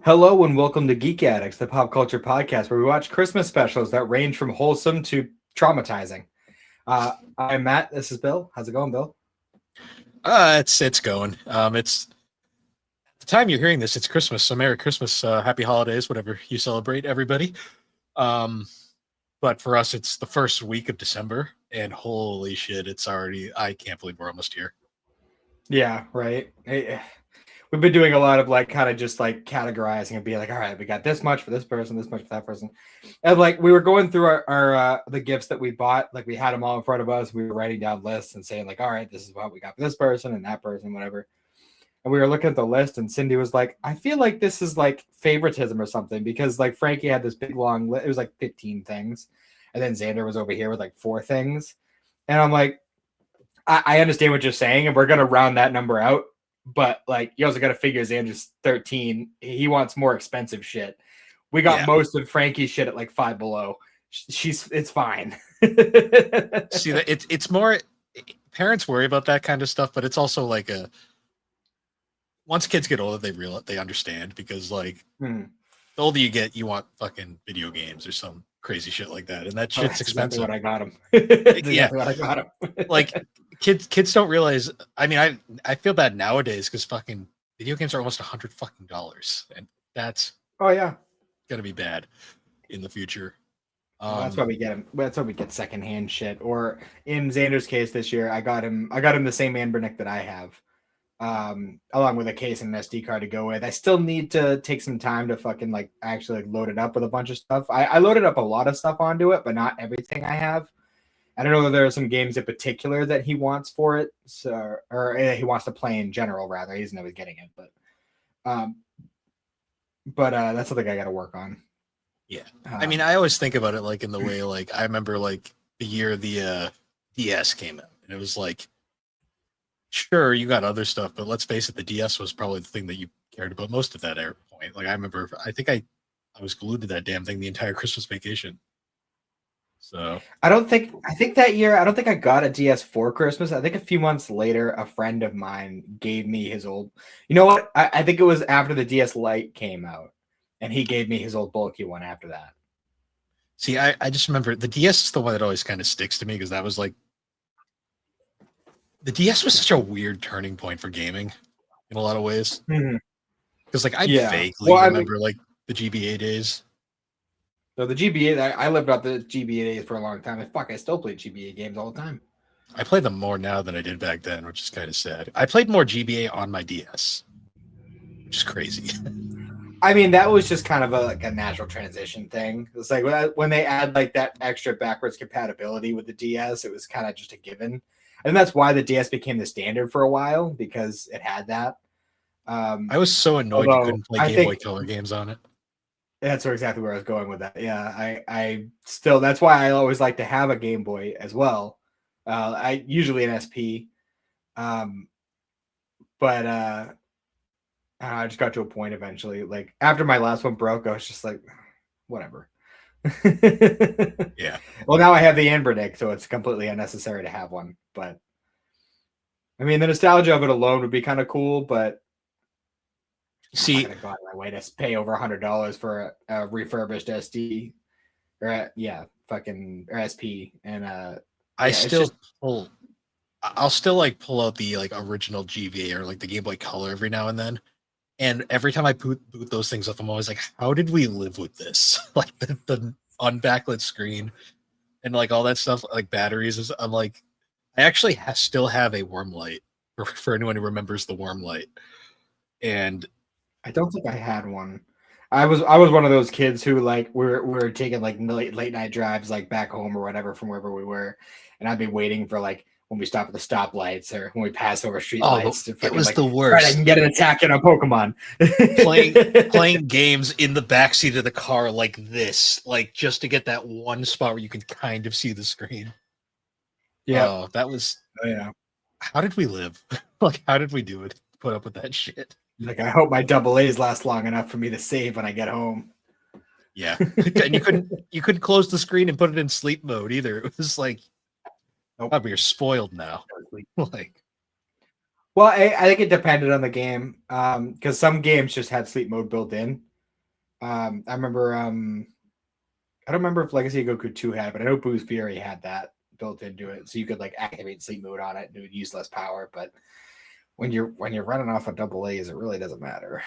Hello and welcome to Geek Addicts, the pop culture podcast where we watch Christmas specials that range from wholesome to traumatizing. I'm Matt. This is Bill. How's it going, Bill? It's going. It's the time you're hearing this. It's Christmas, so Merry Christmas, Happy Holidays, whatever you celebrate, everybody. But for us, it's the first week of December, and holy shit, it's already. I can't believe we're almost here. Yeah, right. We've been doing a lot of kind of just categorizing and being like, all right, we got this much for this person, this much for that person, and we were going through our the gifts that we bought. Like we had them all in front of us. We were writing down lists and saying all right, this is what we got for this person and that person, whatever. And we were looking at the list, and Cindy was like, I feel like this is favoritism or something, because Frankie had this big long list. It was 15 things. And then Xander was over here with 4 things. And I'm like, I understand what you're saying, and we're going to round that number out. But you also got to figure Xander's 13. He wants more expensive shit. We got most of Frankie's shit at 5 below. It's fine. See, that it's more, parents worry about that kind of stuff, but it's also once kids get older, they understand, because the older you get, you want fucking video games or some crazy shit like that, and that shit's expensive. What I got him. What I got him. Kids don't realize. I mean, I feel bad nowadays because fucking video games are almost $100, and that's gonna be bad in the future. That's why we get him. That's why we get secondhand shit. Or in Xander's case this year, I got him the same Anbernick that I have. Along with a case and an SD card to go with. I still need to take some time to fucking actually load it up with a bunch of stuff. I loaded up a lot of stuff onto it, but not everything I have. I don't know if there are some games in particular that he wants for it, or he wants to play in general. Rather, he doesn't know he's getting it, but that's something I got to work on. Yeah, I mean, I always think about it in the way I remember the year the DS came out, and it was sure, you got other stuff, but let's face it, the DS was probably the thing that you cared about most at that point. I remember, I think I was glued to that damn thing the entire Christmas vacation. So I think that year, I don't think I got a DS for Christmas. I think a few months later, a friend of mine gave me his old, you know what? I think it was after the DS Lite came out, and he gave me his old bulky one after that. See, I just remember the DS is the one that always kind of sticks to me, because that was the DS was such a weird turning point for gaming in a lot of ways. Because I vaguely remember the GBA days. So the GBA, I lived out the GBA days for a long time. And fuck, I still play GBA games all the time. I play them more now than I did back then, which is kind of sad. I played more GBA on my DS, which is crazy. I mean, that was just kind of a natural transition thing. It's when they add that extra backwards compatibility with the DS, it was kind of just a given. And that's why the DS became the standard for a while, because it had that. I was so annoyed you couldn't play Game Boy Color games on it. That's exactly where I was going with that. Yeah, I still, that's why I always like to have a Game Boy as well. I usually an SP. But I just got to a point eventually. After my last one broke, I was just whatever. Yeah. Well, now I have the Anbernick, so it's completely unnecessary to have one. But I mean, the nostalgia of it alone would be kind of cool. But see, I'm not gonna go out of my way to pay over $100 for a refurbished SD, or fucking SP. And I'll still pull out the original GBA or the Game Boy Color every now and then. And every time I boot those things up, I'm always how did we live with this? The unbacklit screen and all that stuff, batteries. I'm I actually still have a worm light for anyone who remembers the worm light. And I don't think I had one. I was one of those kids who we're taking late night drives back home or whatever from wherever we were, and I'd be waiting for when we stop at the stoplights or when we pass over street lights. It was the worst. Right, I can get an attack in a Pokemon. playing games in the backseat of the car like this, just to get that one spot where you can kind of see the screen. Yeah, that was. Oh, yeah. How did we live? How did we do it? Put up with that shit. I hope my AA's last long enough for me to save when I get home. Yeah, and you couldn't close the screen and put it in sleep mode either. It was nope. We are spoiled now. Well, I think it depended on the game, because some games just had sleep mode built in. I remember. I don't remember if Legacy of Goku 2 had, but I know Boo's Fury had that built into it, so you could like activate sleep mode on it and it would use less power. But when you're running off of double A's, it really doesn't matter.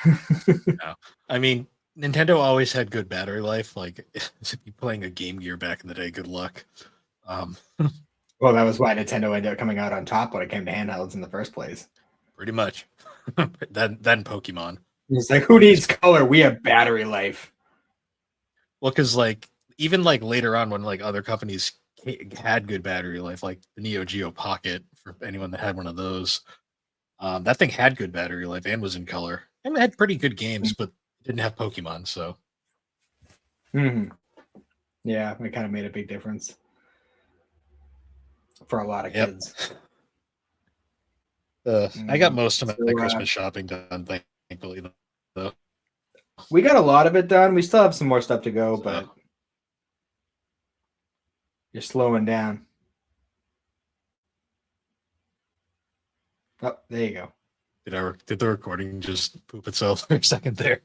No. I mean, Nintendo always had good battery life. Like if you're playing a Game Gear back in the day, good luck. Well, that was why Nintendo ended up coming out on top when it came to handhelds in the first place. Pretty much. then Pokemon. It's like, who needs color? We have battery life. Well, because like even like later on when like other companies had good battery life, like the Neo Geo Pocket, for anyone that had one of those, that thing had good battery life and was in color and it had pretty good games, but didn't have Pokemon. So, yeah, it kind of made a big difference for a lot of kids. I got most of my Christmas shopping done, thankfully. Though we got a lot of it done. We still have some more stuff to go, but you're slowing down. Oh, there you go. Did the recording just poop itself for a second there?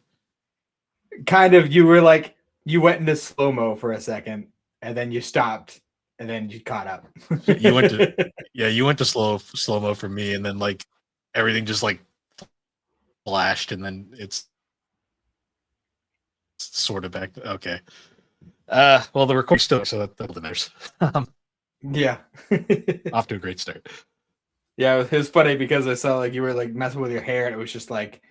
Kind of. You were like, you went into slow-mo for a second, and then you stopped, and then you caught up. you went to slow-mo for me, and then like everything just like flashed, and then it's sort of back. Okay. Well, the record's still, so that matters. Yeah. Off to a great start. Yeah, it was funny because I saw like you were like messing with your hair, and it was just like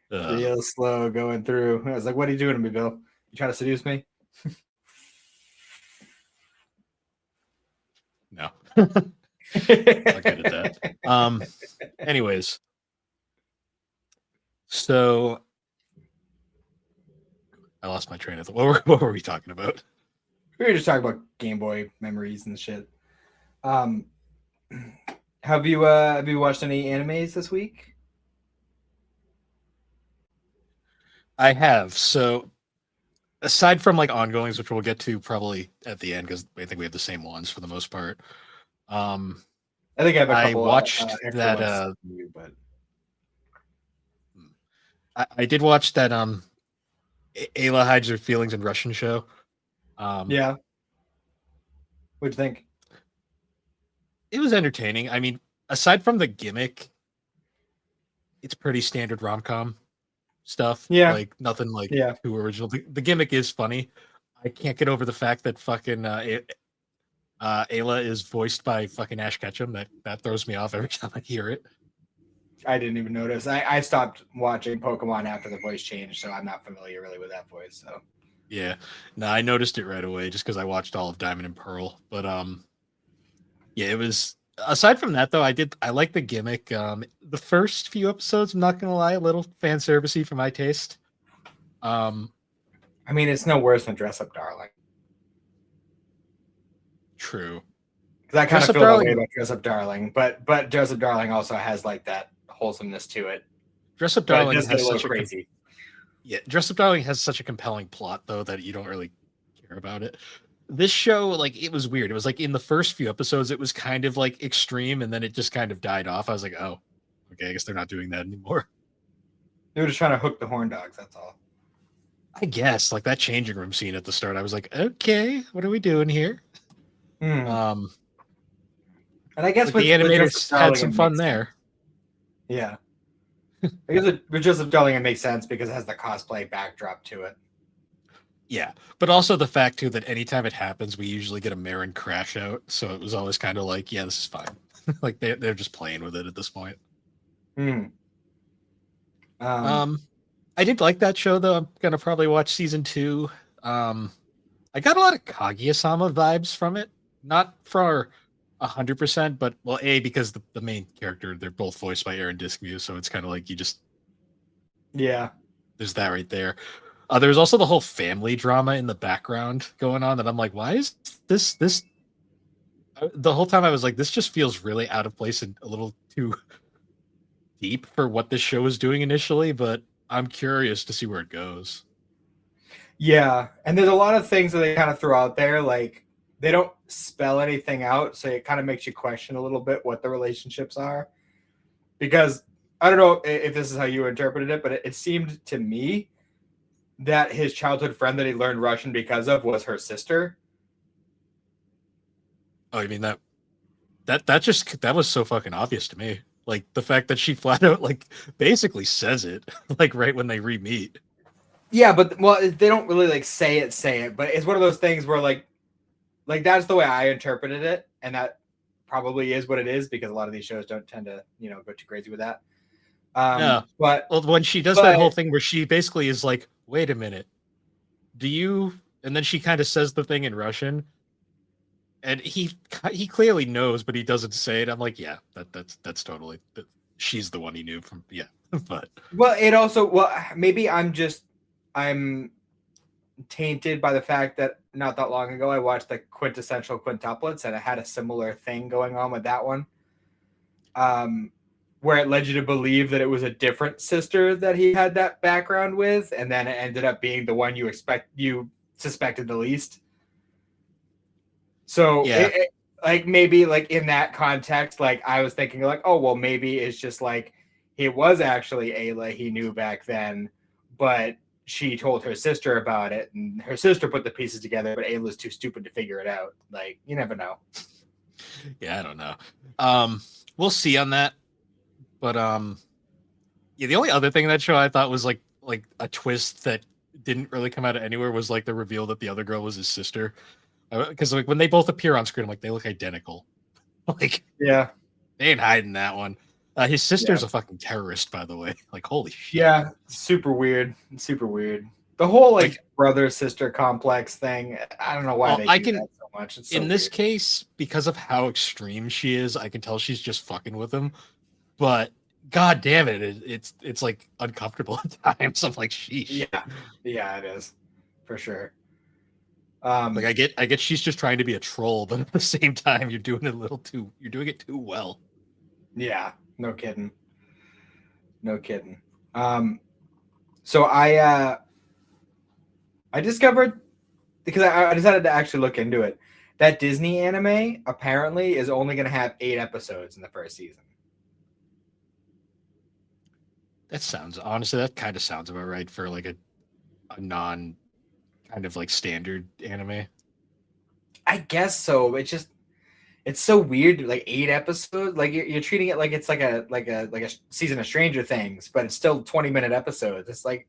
real slow going through. I was like, "What are you doing to me, Bill? You trying to seduce me?" No. I'll get at that. Anyways, so I lost my train of thought. What were we talking about? We were just talking about Game Boy memories and shit. Have you watched any animes this week? I have. So aside from like ongoings, which we'll get to probably at the end, because I think we have the same ones for the most part. I think I have a couple. I watched that. But I did watch that. Ayla Hides Her Feelings in Russian show. Yeah. What'd you think? It was entertaining. I mean, aside from the gimmick, it's pretty standard rom-com stuff. Yeah. Like nothing like too original. The gimmick is funny. I can't get over the fact that fucking Ayla is voiced by fucking Ash Ketchum. That throws me off every time I hear it. I didn't even notice. I stopped watching Pokemon after the voice changed, so I'm not familiar really with that voice. So yeah, no, I noticed it right away just because I watched all of Diamond and Pearl. But yeah, it was. Aside from that, though, I like the gimmick. The first few episodes, I'm not gonna lie, a little fan servicey for my taste. I mean, it's no worse than Dress Up Darling. True. Because I kind of feel that way about Dress Up Darling, but Dress Up Darling also has like that wholesomeness to it. Dress Up Darling has such a crazy. Dress Up Darling has such a compelling plot though that you don't really care about it. This show, like, it was weird. It was like in the first few episodes, it was kind of like extreme, and then it just kind of died off. I was like, oh, okay, I guess they're not doing that anymore. They were just trying to hook the horn dogs. That's all. I guess like that changing room scene at the start. I was like, okay, what are we doing here? And I guess the animators had some fun there. Yeah. I guess with Dress Up Darling, it makes sense because it has the cosplay backdrop to it. Yeah, but also the fact too that anytime it happens, we usually get a Marin crash out. So it was always kind of like, yeah, this is fine. Like they're just playing with it at this point. I did like that show though. I'm gonna probably watch season 2. I got a lot of Kaguya-sama vibes from it. Not for 100%, but well, because the main character, they're both voiced by Aaron Dismuke, so it's kind of like you just there's that right there. There's also the whole family drama in the background going on that I'm like, why is this? The whole time I was like, this just feels really out of place and a little too deep for what this show was doing initially, but I'm curious to see where it goes. Yeah, and there's a lot of things that they kind of throw out there, like they don't spell anything out, so it kind of makes you question a little bit what the relationships are. Because I don't know if this is how you interpreted it, but it seemed to me that his childhood friend that he learned Russian because of was her sister. Oh, I mean that was so fucking obvious to me. Like the fact that she flat out like basically says it like right when they re-meet. Yeah, but well, they don't really like say it, but it's one of those things where like that's the way I interpreted it, and that probably is what it is because a lot of these shows don't tend to go too crazy with that. No. But Well, when she does that whole thing where she basically is like, wait a minute, do you, and then she kind of says the thing in Russian, and he clearly knows, but he doesn't say it. I'm like, yeah, that's totally, she's the one he knew from, yeah. But well, maybe I'm tainted by the fact that not that long ago I watched the quintessential quintuplets, and it had a similar thing going on with that one. Where it led you to believe that it was a different sister that he had that background with, and then it ended up being the one you suspected the least. So yeah, like maybe like in that context, like I was thinking like, oh well, maybe it's just like it was actually Ayla he knew back then, but she told her sister about it, and her sister put the pieces together, but Ayla's too stupid to figure it out. Like you never know. yeah, I don't know. We'll see on that. But yeah, the only other thing in that show I thought was like a twist that didn't really come out of anywhere was like the reveal that the other girl was his sister. Because like when they both appear on screen, like they look identical. Like Yeah, they ain't hiding that one. His sister's a fucking terrorist, by the way. Like holy shit. yeah, super weird, super weird. The whole like brother sister complex thing. I don't know why they do that so much. It's so in this weird. case, because of how extreme she is, I can tell she's just fucking with him. But god damn it, it's like uncomfortable at times. I'm like, sheesh. Yeah, it is for sure. Like I get she's just trying to be a troll, but at the same time you're doing it too well. Yeah, no kidding. No kidding. So I discovered because I decided to actually look into it. That Disney anime apparently is only going to have 8 episodes in the first season. That kind of sounds about right for like a non kind of like standard anime. I guess so. It's so weird. Like 8 episodes. Like you're treating it like it's like a season of Stranger Things, but it's still 20-minute episodes. It's like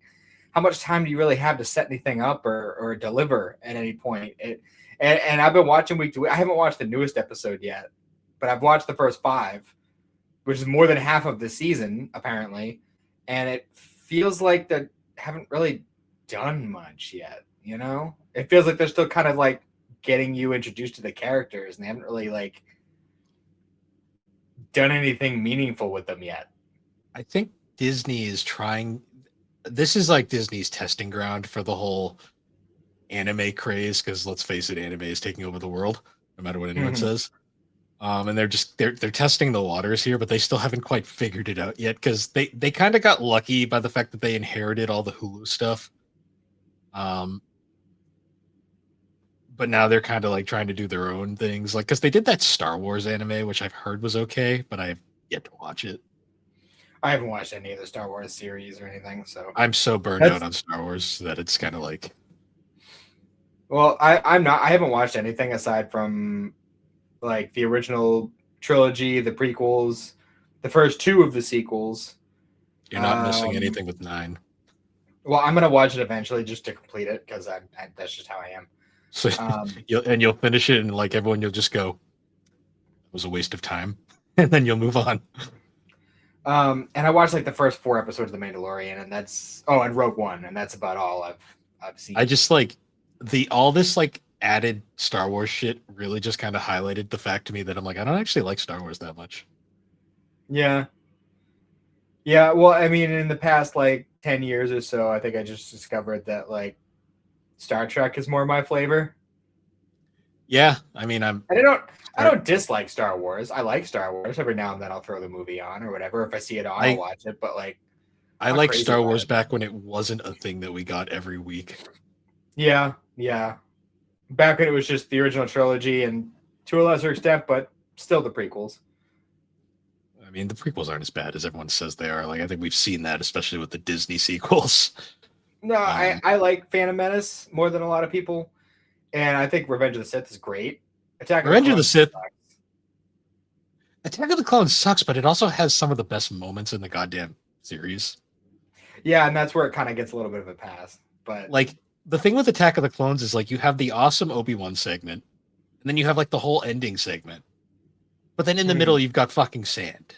how much time do you really have to set anything up or deliver at any point? And I've been watching week to week. I haven't watched the newest episode yet, but I've watched the first 5, which is more than half of the season apparently. And it feels like they haven't really done much yet. It feels like they're still kind of like getting you introduced to the characters, and they haven't really like done anything meaningful with them yet. I think Disney is trying. This is like Disney's testing ground for the whole anime craze, because let's face it, anime is taking over the world, no matter what anyone says. And they're testing the waters here, but they still haven't quite figured it out yet, because they kind of got lucky by the fact that they inherited all the Hulu stuff. But now they're kind of like trying to do their own things, like because they did that Star Wars anime, which I've heard was okay, but I have yet to watch it. I haven't watched any of the Star Wars series or anything, so I'm so burned out on Star Wars that it's kind of like. Well, I'm not. I haven't watched anything aside from like the original trilogy, the prequels, the first 2 of the sequels. You're not missing anything with 9. Well, I'm gonna watch it eventually just to complete it because that's just how I am. So you'll finish it, and like everyone, you'll just go, "It was a waste of time," and then you'll move on. And I watched like the first 4 episodes of The Mandalorian, and and Rogue One, and that's about all I've seen. I just like all this like added Star Wars shit really just kind of highlighted the fact to me that I'm like, I don't actually like Star Wars that much. Yeah. Yeah, well, I mean, in the past like 10 years or so, I think I just discovered that like Star Trek is more my flavor. Yeah, I mean, I don't dislike Star Wars. I like Star Wars. Every now and then I'll throw the movie on or whatever. If I see it on, I'll watch it. But like, I liked Star Wars back when it wasn't a thing that we got every week. Yeah. Back when it was just the original trilogy and to a lesser extent, but still the prequels. I mean, the prequels aren't as bad as everyone says they are. Like, I think we've seen that, especially with the Disney sequels. No, I like Phantom Menace more than a lot of people, and I think Revenge of the Sith is great. Attack of the Revenge of the Clones Sith. sucks. Attack of the Clones sucks, but it also has some of the best moments in the goddamn series. Yeah, and that's where it kind of gets a little bit of a pass. But Like the thing with Attack of the Clones is like you have the awesome Obi-Wan segment, and then you have like the whole ending segment. But then in the middle, you've got fucking sand.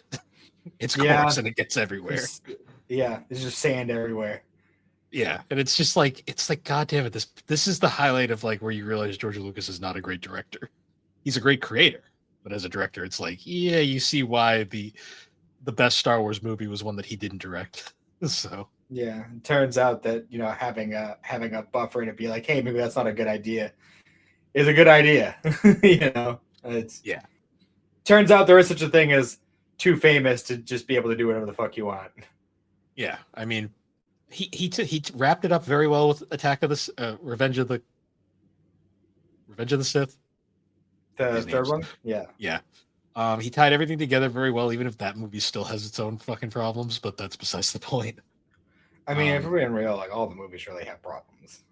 It's coarse and it gets everywhere. There's just sand everywhere. Yeah, and it's just like God damn it, this is the highlight of like where you realize George Lucas is not a great director. He's a great creator, but as a director, it's like, yeah, you see why the best Star Wars movie was one that he didn't direct. So yeah, it turns out that having a buffer to be like, hey, maybe that's not a good idea, is a good idea. It's turns out there is such a thing as too famous to just be able to do whatever the fuck you want. Yeah, I mean, he wrapped it up very well with Attack of the Revenge of the Sith. The third one, yeah. He tied everything together very well, even if that movie still has its own fucking problems. But that's besides the point. I mean, if we're being real, like all the movies really have problems.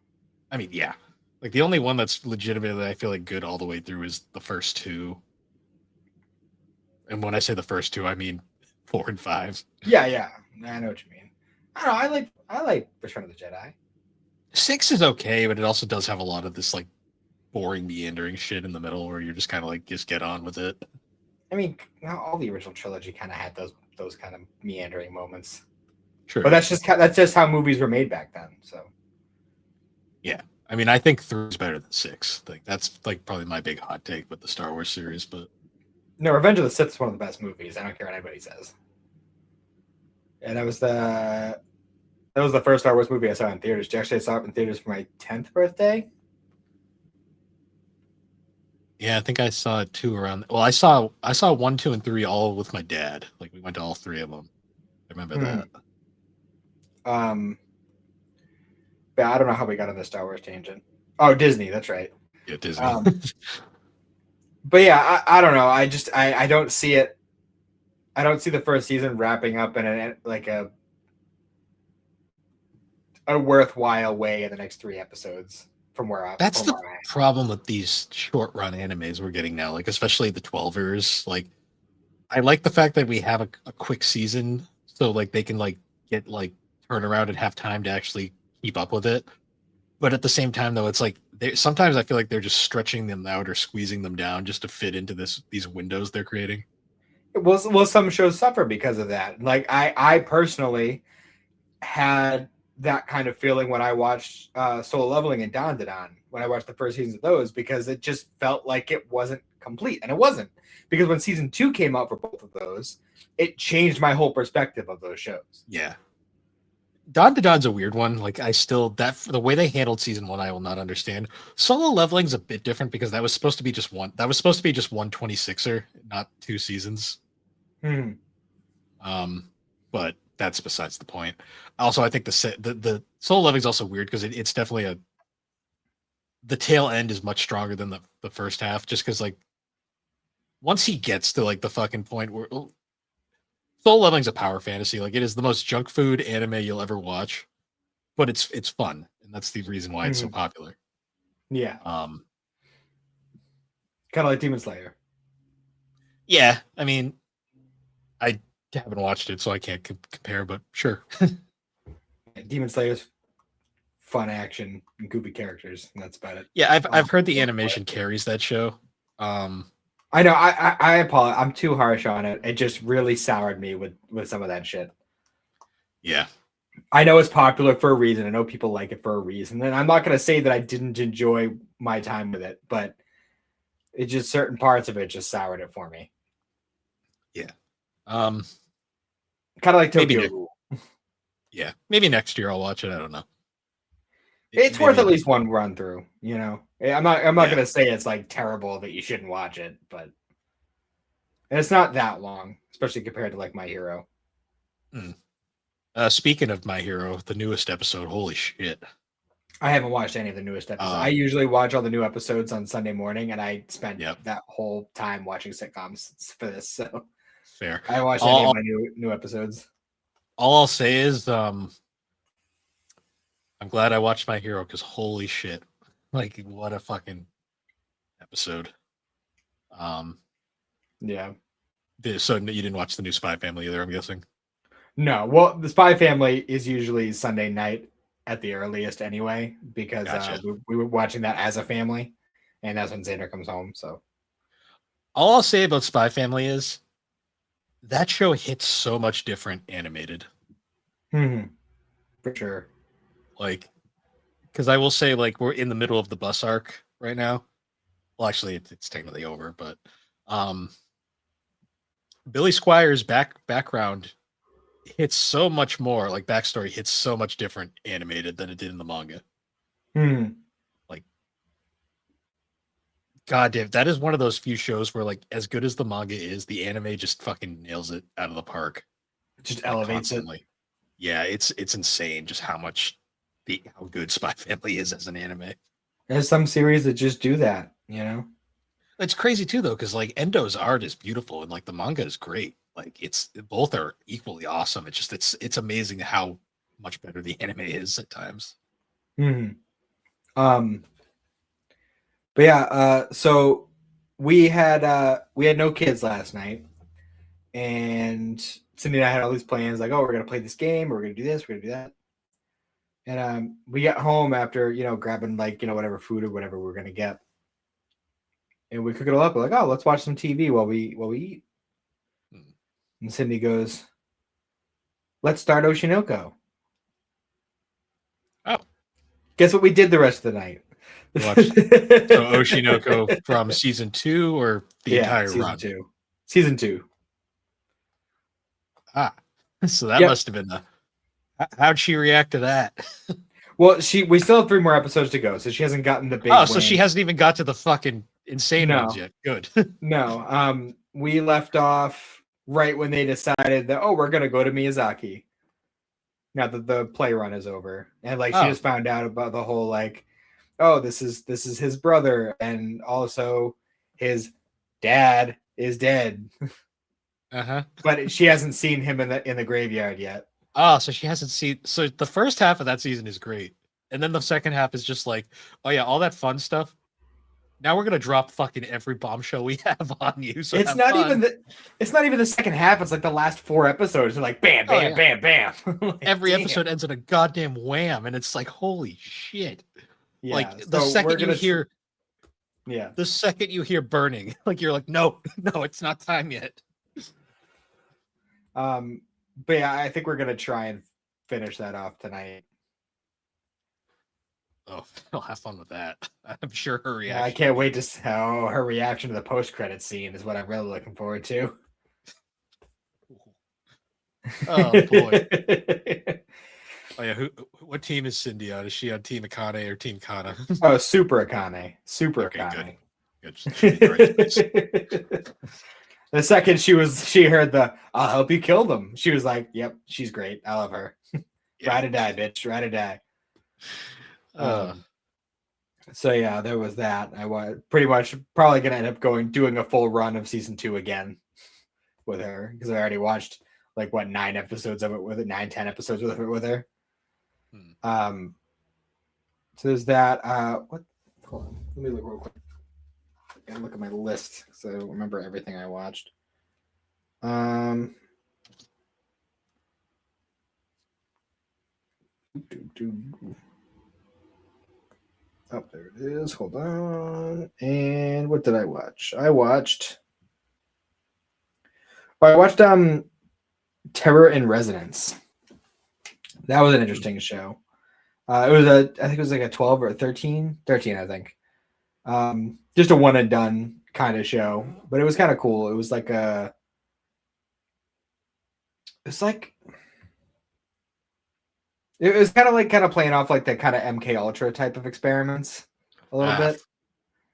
I mean, yeah, like the only one that's legitimately I feel like good all the way through is the first two. And when I say the first two, I mean 4 and 5. Yeah, I know what you mean. I don't know. I like Return of the Jedi. 6 is okay, but it also does have a lot of this like boring meandering shit in the middle where you're just kind of like just get on with it. I mean, all the original trilogy kind of had those kind of meandering moments. True, but that's just how movies were made back then. So yeah, I mean, I think 3 is better than 6. Like that's like probably my big hot take with the Star Wars series. But no, Revenge of the Sith is one of the best movies. I don't care what anybody says. And that was the first Star Wars movie I saw in theaters. Actually, I saw it in theaters for my 10th birthday. Yeah, I think I saw it too around. Well, I saw 1, 2, and 3 all with my dad. Like we went to all 3 of them. I remember that. But I don't know how we got on the Star Wars tangent. Oh, Disney, that's right. Yeah, Disney. But yeah, I don't know. I don't see it. I don't see the first season wrapping up in a worthwhile way in the next 3 episodes. That's the problem with these short run animes we're getting now, like especially the 12ers. Like, I like the fact that we have a quick season, so like they can like get like turn around and have time to actually keep up with it. But at the same time, though, it's like sometimes I feel like they're just stretching them out or squeezing them down just to fit into these windows they're creating. Well, some shows suffer because of that. Like I personally had that kind of feeling when I watched Solo Leveling and Don when I watched the first seasons of those, because it just felt like it wasn't complete, and it wasn't, because when season 2 came out for both of those, it changed my whole perspective of those shows. Yeah, Don's a weird one. Like the way they handled season 1, I will not understand. Solo Leveling's a bit different because that was supposed to be just one. That was supposed to be just one 26er, not 2 seasons. But that's besides the point. Also, I think the Solo Leveling's also weird because it's definitely the tail end is much stronger than the first half, just because like once he gets to like the fucking point where Solo Leveling's a power fantasy, like it is the most junk food anime you'll ever watch, but it's fun, and that's the reason why it's so popular. Yeah. Kind of like Demon Slayer. Yeah, I mean, I haven't watched it, so I can't compare, but sure. Demon Slayer's fun action and goofy characters, and that's about it. Yeah, I've heard the animation carries that show. I know. I apologize. I'm too harsh on it. It just really soured me with some of that shit. Yeah. I know it's popular for a reason. I know people like it for a reason. And I'm not going to say that I didn't enjoy my time with it, but it just certain parts of it just soured it for me. Yeah. Kind of like Tokyo. Yeah. Maybe next year I'll watch it. I don't know. It's worth at least one run through, you know. I'm not going to say it's like terrible that you shouldn't watch it, but it's not that long, especially compared to like My Hero. Speaking of My Hero, the newest episode, holy shit. I haven't watched any of the newest episodes. I usually watch all the new episodes on Sunday morning, and I spent that whole time watching sitcoms for this. So fair. I watched any of my new episodes. All I'll say is I'm glad I watched My Hero because holy shit, like what a fucking episode. Yeah. So you didn't watch the new Spy Family either, I'm guessing. No, well, the Spy Family is usually Sunday night at the earliest anyway, because Gotcha. we were watching that as a family, and that's when Xander comes home. So All I'll say about Spy Family is that show hits so much different animated. For sure. Like, because I will say, like, we're in the middle of the bus arc right now. Well, actually, it's technically over, but Billy Squire's background hits so much more, like backstory hits so much different animated than it did in the manga. Like, God damn, that is one of those few shows where, like, as good as the manga is, the anime just fucking nails it out of the park. Just Like, elevates constantly. Yeah, it's insane just how good Spy Family is as an anime. There's some series that just do that, you know. It's crazy too, though, because like Endo's art is beautiful and like the manga is great. Like it's both are equally awesome. It's amazing how much better the anime is at times. Um, but yeah, so we had no kids last night, and Cindy and I had all these plans, like, oh, we're gonna play this game, or we're gonna do this, we're gonna do that. And we got home after, grabbing, like, whatever food or whatever we're gonna get, and we cook it all up. We're like, oh, let's watch some TV while we eat. And Cindy goes, let's start Oshinoko. Oh, guess what we did the rest of the night? Watched so Oshinoko from season 2 or the entire season run? Season 2. Ah, so that must have been how'd she react to that? Well, we still have 3 more episodes to go, so she hasn't gotten the big. Oh, so she hasn't even got to the fucking insane ones yet. Good. No, we left off right when they decided that, oh, we're gonna go to Miyazaki. Now that the play run is over, and like she just found out about the whole, like, oh, this is his brother, and also his dad is dead. But she hasn't seen him in the graveyard yet. Oh, so she hasn't seen. So the first half of that season is great, and then the second half is just like, oh yeah, all that fun stuff. Now we're gonna drop fucking every bombshell we have on you. So it's not even the second half. It's like the last 4 episodes are like bam, bam, bam, bam. Like, every episode ends in a goddamn wham, and it's like, holy shit! Yeah, like the second you hear, the second you hear burning, like you're like, no, it's not time yet. But yeah, I think we're gonna try and finish that off tonight. Oh, I'll have fun with that. I'm sure her reaction. I can't wait to see her reaction to the post-credit scene is what I'm really looking forward to. Oh boy. Oh yeah, what team is Cindy on? Is she on Team Akane or Team Kana? Oh, Super Akane. Super Akane. Good. The second she heard the "I'll help you kill them," she was like, "Yep, she's great. I love her. Ride or die, bitch. Ride or die." So yeah, there was that. I was pretty much probably gonna end up doing a full run of season 2 again with her, because I already watched like 9 episodes of it with it, 10 episodes with her. So there's that. What? Hold on, let me look real quick. I gotta look at my list so I don't remember everything I watched. Oh, there it is. Hold on. And what did I watch? I watched Terror in Resonance. That was an interesting show. I think it was like a 12 or a 13, I think. Just a one and done kind of show, but it was kind of cool. It was like it was kind of playing off like the kind of MK Ultra type of experiments a little bit.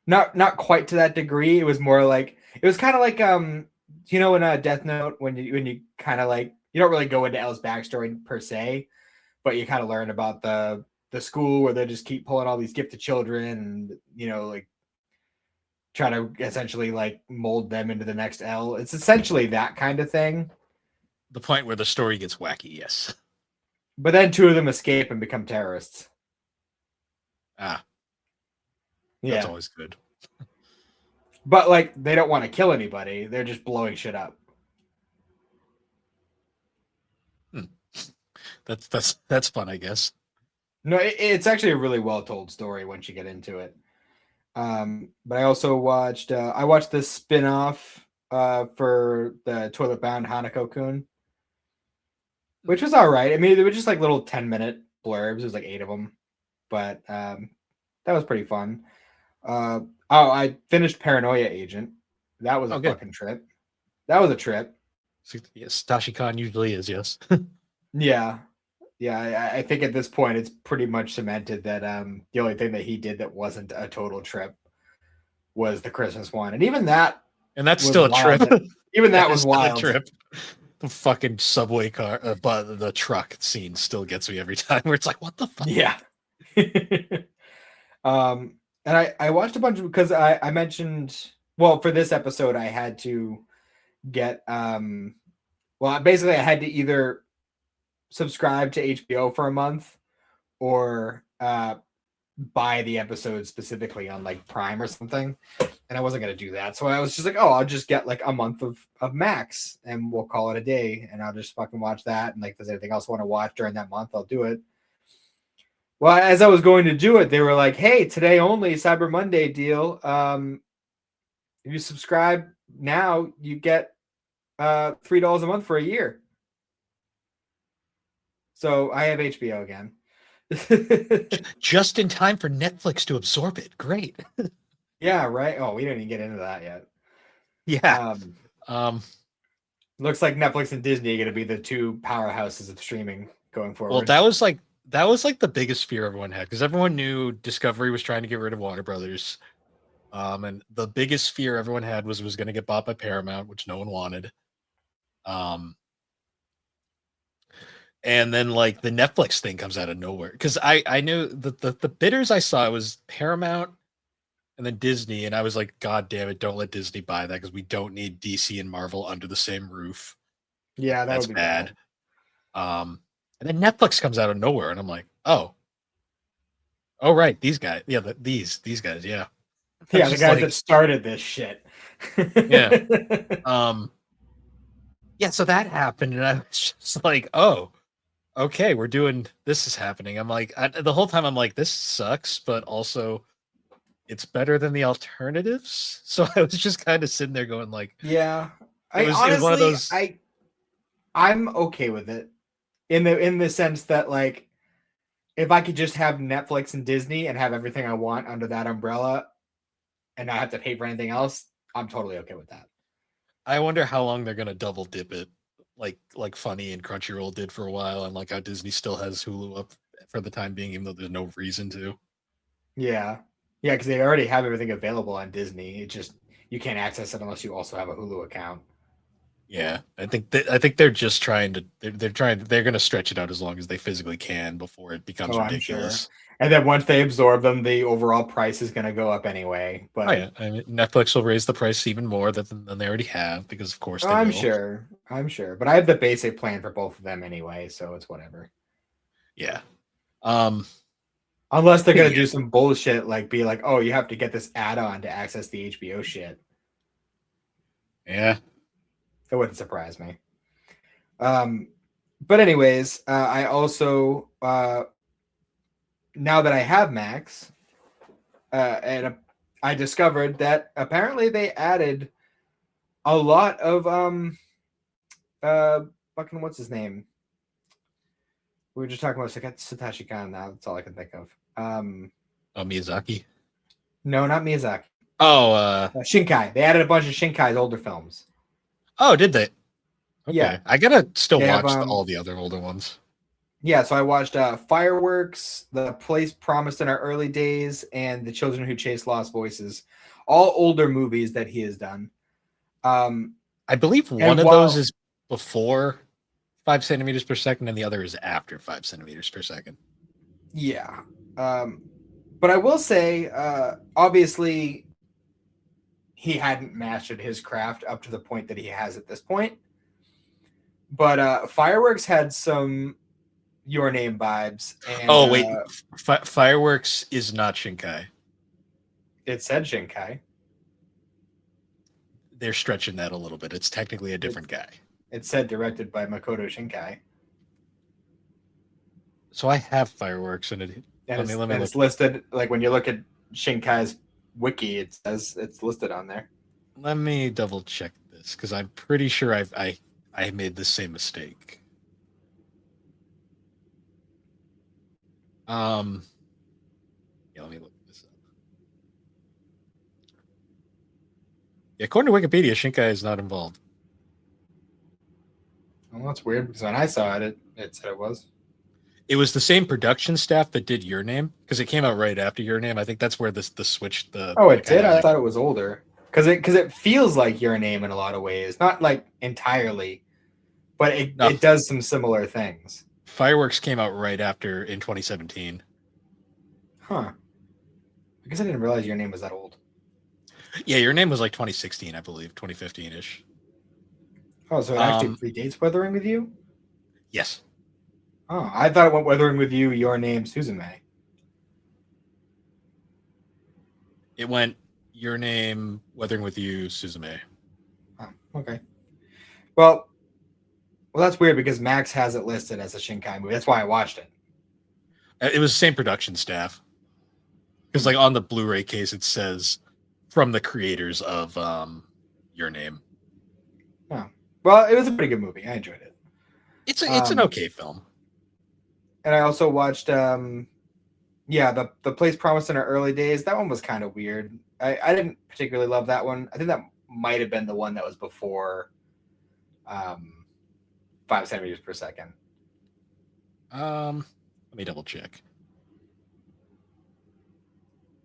Not quite to that degree. It was more like, it was kind of like in a Death Note, when you kind of like, you don't really go into L's backstory per se, but you kind of learn about the school where they just keep pulling all these gifted children and, like try to essentially like mold them into the next L. It's essentially that kind of thing. The point where the story gets wacky, yes. But then 2 of them escape and become terrorists. Ah, that's Yeah. always good. But like they don't want to kill anybody. They're just blowing shit up. Hmm. That's fun, I guess. No, it's actually a really well told story once you get into it. But I also watched this spin-off for the Toilet Bound Hanako-kun, which was all right. I mean, they were just like little 10-minute blurbs. It was like 8 of them. But that was pretty fun. I finished Paranoia Agent. That was a Oh, good. fucking trip. That was a trip. Yes, Tashi Khan usually is. Yes. Yeah. Yeah, I think at this point it's pretty much cemented that the only thing that he did that wasn't a total trip was the Christmas one. And even that And that's was still a trip. wild. Even that That was is still a wild. trip. The fucking subway car, but the truck scene still gets me every time. Where it's like, what the fuck? Yeah. And I watched a bunch of because I mentioned for this episode I had to get basically I had to either subscribe to HBO for a month or buy the episode specifically on like Prime or something. And I wasn't gonna do that. So I was just like, oh, I'll just get like a month of Max and we'll call it a day and I'll just fucking watch that. And like if there's anything else I want to watch during that month, I'll do it. Well, as I was going to do it, they were like, hey, today only Cyber Monday deal. If you subscribe now, you get $3 a month for a year. So I have HBO again. Just in time for Netflix to absorb it. Great. Yeah, right. Oh, we didn't even get into that yet. Yeah. Looks like Netflix and Disney are going to be the two powerhouses of streaming going forward. Well, that was like the biggest fear everyone had because everyone knew Discovery was trying to get rid of Warner Brothers. And the biggest fear everyone had was going to get bought by Paramount, which no one wanted. And then like the Netflix thing comes out of nowhere because I knew the bidders I saw was Paramount and then Disney, and I was like, God damn it, don't let Disney buy that because we don't need DC and Marvel under the same roof. Yeah, That's would be bad. And then Netflix comes out of nowhere, and I'm like, oh right, these guys, yeah, these guys, yeah, yeah, the guys that started this shit. Yeah. Yeah, so that happened, and I was just like, oh, okay, we're doing this is happening. I'm like, the whole time I'm like, this sucks, but also it's better than the alternatives. So I was just kind of sitting there going like, yeah, it was one of those. I'm okay with it in the sense that like if I could just have Netflix and Disney and have everything I want under that umbrella and not have to pay for anything else, I'm totally okay with that. I wonder how long they're gonna double dip it, like Funny and Crunchyroll did for a while, and like how Disney still has Hulu up for the time being, even though there's no reason to. Yeah, because they already have everything available on Disney. It just you can't access it unless you also have a Hulu account. Yeah, I think they're just trying to they're going to stretch it out as long as they physically can before it becomes ridiculous. Sure. And then once they absorb them, the overall price is going to go up anyway. But yeah, I mean, Netflix will raise the price even more than they already have because of course I'm sure. But I have the basic plan for both of them anyway, so it's whatever. Yeah. Unless they're going to do some bullshit like be like, oh, you have to get this add-on to access the HBO shit. Yeah. It wouldn't surprise me. But anyways, I also now that I have Max, and I discovered that apparently they added a lot of fucking what's his name? We were just talking about Satoshi Kon now. That's all I can think of. Miyazaki? No, not Miyazaki. Oh, Shinkai. They added a bunch of Shinkai's older films. Oh, did they? Okay. Yeah. I gotta still watch all the other older ones. Yeah, so I watched Fireworks, The Place Promised in Our Early Days, and The Children Who Chase Lost Voices. All older movies that he has done. I believe one of those is before 5 centimeters per second, and the other is after 5 centimeters per second. Yeah. But I will say, obviously, he hadn't mastered his craft up to the point that he has at this point. But Fireworks had some Your Name vibes, and Oh wait, Fireworks is not Shinkai. it said Shinkai. They're stretching that a little bit. It's technically a different guy. It said directed by Makoto Shinkai, So I have Fireworks, and and let me look. it's listed like when you look at Shinkai's wiki, it says it's listed on there. Let me double check this because I'm pretty sure I made the same mistake. Yeah, let me look this up. Yeah, according to Wikipedia, Shinkai is not involved. Well, that's weird because when I saw it, it said it was. It was the same production staff that did Your Name because it came out right after Your Name. I think that's where the switch. Oh, it did. I thought it was older because it feels like Your Name in a lot of ways, not like entirely, but it does some similar things. Fireworks came out right after in 2017. Huh. I guess I didn't realize Your Name was that old. Yeah, Your Name was like 2016, I believe, 2015-ish. Oh, so it actually predates Weathering with You? Yes. Oh, I thought it went Weathering with You, Your Name, Suzume. It went Your Name, Weathering with You, Suzume. Oh, okay. Well, that's weird because Max has it listed as a Shinkai movie. That's why I watched it. It was the same production staff. Because like on the Blu-ray case, it says from the creators of Your Name. Oh. Well, it was a pretty good movie. I enjoyed it. It's an okay film. And I also watched the Place Promised in Our Early Days. That one was kind of weird. I didn't particularly love that one. I think that might have been the one that was before 5 centimeters per second. Let me double check.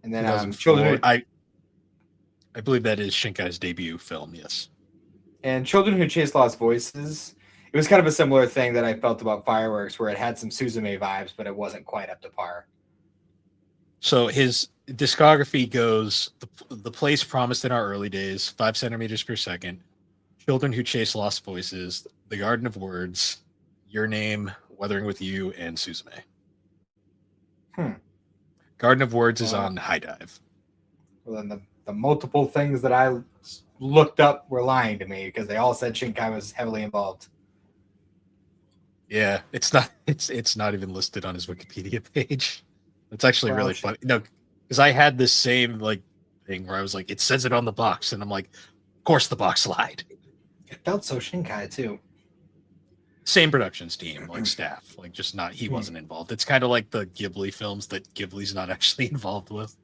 And then Children. I believe that is Shinkai's debut film. Yes. And Children Who Chase Lost Voices. It was kind of a similar thing that I felt about Fireworks, where it had some Suzume vibes, but it wasn't quite up to par. So his discography goes the Place Promised in Our Early Days, 5 centimeters per second, Children Who Chase Lost Voices, The Garden of Words, Your Name, Weathering with You, and Suzume. Garden of Words is on High Dive. Well, then the multiple things that I looked up were lying to me because they all said Shinkai was heavily involved. Yeah, it's not even listed on his Wikipedia page. It's actually really funny. No, because I had this same like thing where I was like, it says it on the box, and I'm like, of course the box lied. It felt so Shinkai too. Same productions team, like staff, like just not he wasn't involved. It's kind of like the Ghibli films that Ghibli's not actually involved with.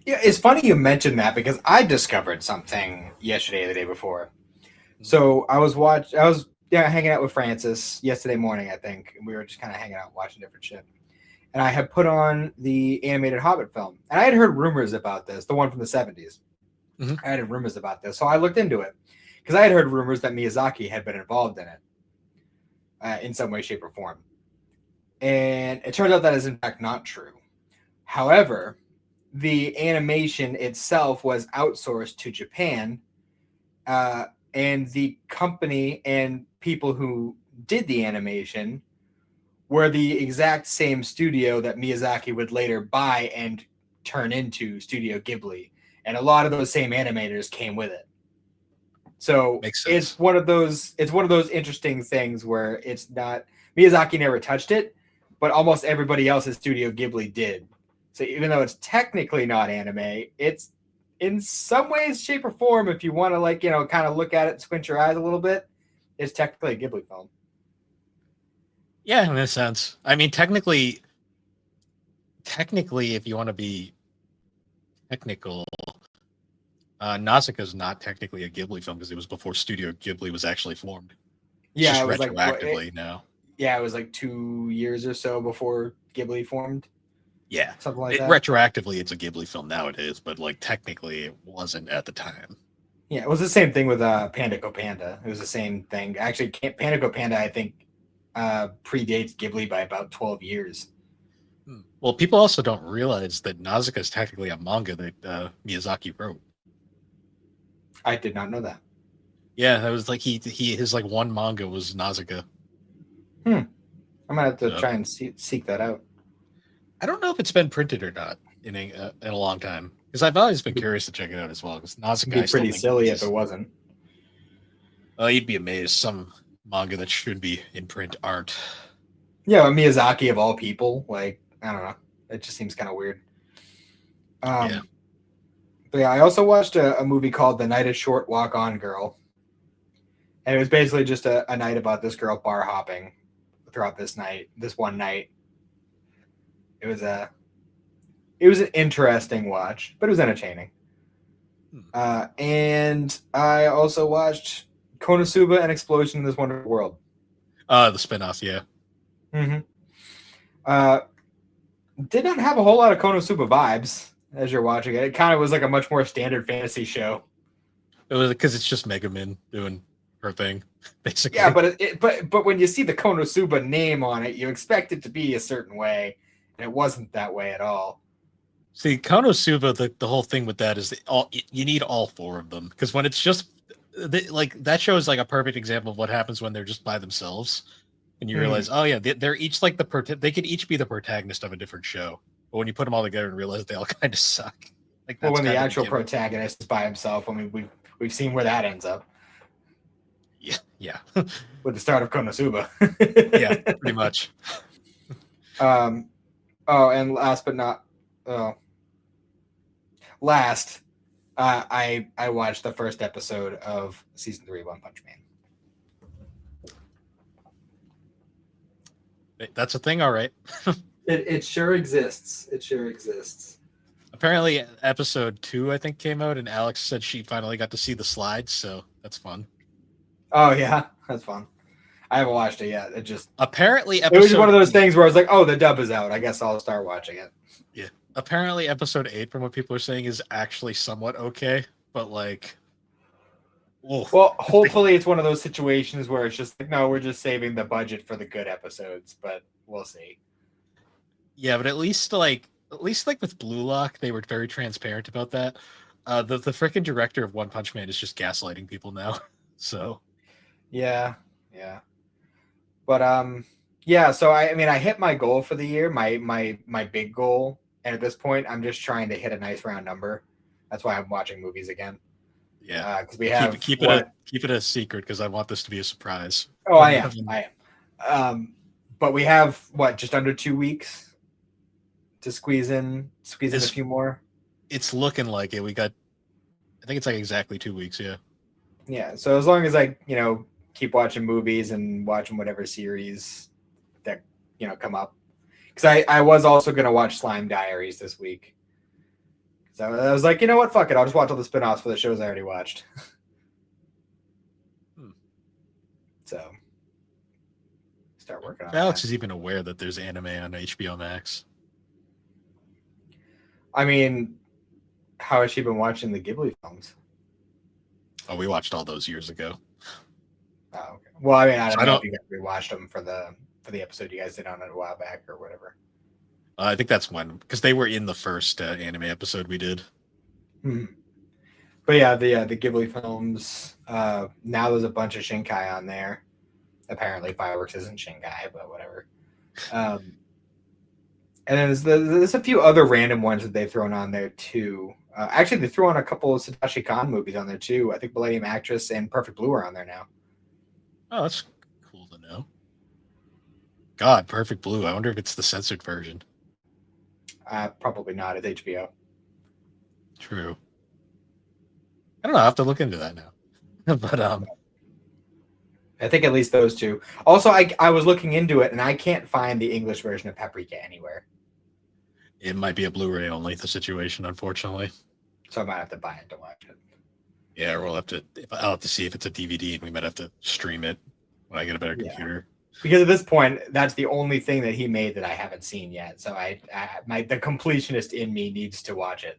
Yeah, it's funny you mentioned that because I discovered something yesterday or the day before. So I was hanging out with Francis yesterday morning, I think, and we were just kind of hanging out watching different shit. And I had put on the animated Hobbit film, and I had heard rumors about this, the one from the 70s. I had heard rumors about this, so I looked into it because I had heard rumors that Miyazaki had been involved in it in some way, shape, or form. And it turns out that is in fact not true. However, the animation itself was outsourced to Japan, and the company and people who did the animation were the exact same studio that Miyazaki would later buy and turn into Studio Ghibli. And a lot of those same animators came with it. So it's one of those interesting things where it's not Miyazaki never touched it, but almost everybody else at Studio Ghibli did. So even though it's technically not anime, it's in some ways, shape, or form, if you want to kind of look at it, squint your eyes a little bit, it's technically a Ghibli film. Yeah, in a sense. I mean, technically, if you want to be technical, Nausicaa's not technically a Ghibli film because it was before Studio Ghibli was actually formed. It's just retroactively now. Yeah, it was like 2 years or so before Ghibli formed. Yeah, something like that. Retroactively, it's a Ghibli film nowadays, but like technically, it wasn't at the time. Yeah, it was the same thing with Panda Go Panda. It was the same thing. Actually, Panda Go Panda, I think, predates Ghibli by about 12 years. Well, people also don't realize that Nausicaa is technically a manga that Miyazaki wrote. I did not know that. Yeah, that was like his like one manga was Nausicaa. I'm gonna have to So try and seek that out. I don't know if it's been printed or not in a long time because I've always been curious to check it out as well. Because It'd be Nausicaa, I still pretty think it silly if it exists. wasn't. You'd be amazed. Some manga that should be in print aren't. Yeah, but Miyazaki of all people, like I don't know, it just seems kind of weird. Yeah. Um, but yeah, I also watched a movie called The Night is Short, Walk On Girl, and it was basically just a night about this girl bar hopping throughout this one night. It was a it was an interesting watch, but it was entertaining. Hmm. And I also watched Konosuba: An Explosion in This Wonderful World. The spinoff, yeah. Mm-hmm. Uh, did not have a whole lot of Konosuba vibes as you're watching it. It kind of was like a much more standard fantasy show. It was because it's just Megumin doing her thing, basically. Yeah, but when you see the Konosuba name on it, you expect it to be a certain way, and it wasn't that way at all. See, Konosuba, the whole thing with that is you need all four of them because when it's just like that show is like a perfect example of what happens when they're just by themselves, and you realize, oh yeah, they're each like they could each be the protagonist of a different show, but when you put them all together and realize they all kind of suck, like Well, that's when the kind of the actual gimmick. protagonist is by himself, I mean, we've seen where that ends up Yeah, yeah, with the start of Konosuba. yeah, pretty much. Oh, and last but not oh, last, I watched the first episode of season 3 of One Punch Man. That's a thing, all right. It sure exists. It sure exists. Apparently, episode 2 I think came out, and Alex said she finally got to see the slides, so that's fun. Oh yeah, that's fun. I haven't watched it yet. Apparently, it was just one of those things where I was like, oh, the dub is out. I guess I'll start watching it. Yeah. Apparently, episode 8, from what people are saying, is actually somewhat okay, but like, well, hopefully it's one of those situations where it's just like, no, we're just saving the budget for the good episodes, but we'll see. Yeah, but at least like with Blue Lock, they were very transparent about that. The freaking director of One Punch Man is just gaslighting people now. So yeah. But yeah. So I mean, I hit my goal for the year, my big goal, and at this point, I'm just trying to hit a nice round number. That's why I'm watching movies again. yeah, Because we have keep it a secret because I want this to be a surprise. Oh, I am. But we have just under 2 weeks to squeeze in a few more. It's looking like it. I think it's like exactly 2 weeks. Yeah. Yeah. So as long as I, keep watching movies and watching whatever series that, come up. Because I was also going to watch Slime Diaries this week. So I was like, you know what? Fuck it. I'll just watch all the spinoffs for the shows I already watched. So start working on Alex that. is even aware that there's anime on HBO Max. I mean, how has she been watching the Ghibli films? Oh, we watched all those years ago. Oh, okay. Well, I mean, I don't know if you guys rewatched them for the episode you guys did on it a while back or whatever. I think that's because they were in the first anime episode we did. Mm-hmm. But yeah, the Ghibli films. Now there's a bunch of Shinkai on there. Apparently, Fireworks isn't Shinkai, but whatever. And then there's a few other random ones that they've thrown on there too. Actually, they threw on a couple of Satoshi Kon movies on there too. I think Millennium Actress and Perfect Blue are on there now. Oh, that's cool to know. God, Perfect Blue. I wonder if it's the censored version. Probably not. It's HBO. True. I don't know. I have to look into that now. But I think at least those two. Also, I was looking into it and I can't find the English version of Paprika anywhere. It might be a Blu-ray only the situation, unfortunately. So I might have to buy it to watch it. Yeah, I'll have to see if it's a DVD, and we might have to stream it when I get a better computer. Because at this point, that's the only thing that he made that I haven't seen yet. So the completionist in me needs to watch it.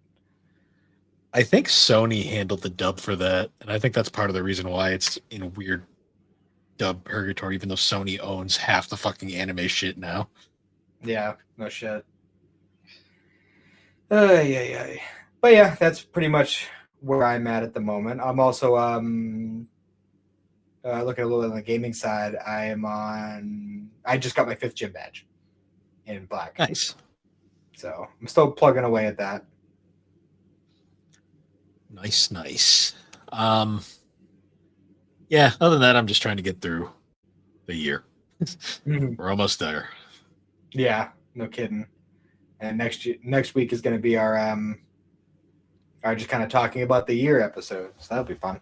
I think Sony handled the dub for that, and I think that's part of the reason why it's in weird dub purgatory, even though Sony owns half the fucking anime shit now. Yeah, no shit. Yeah. But yeah, that's pretty much where I'm at the moment. I'm also looking a little bit on the gaming side, I just got my 5th gym badge in black. Nice. So I'm still plugging away at that. Nice. Yeah, other than that, I'm just trying to get through the year. We're almost there. Yeah, no kidding. And next week is going to be our just kind of talking about the year episode. So that'll be fun.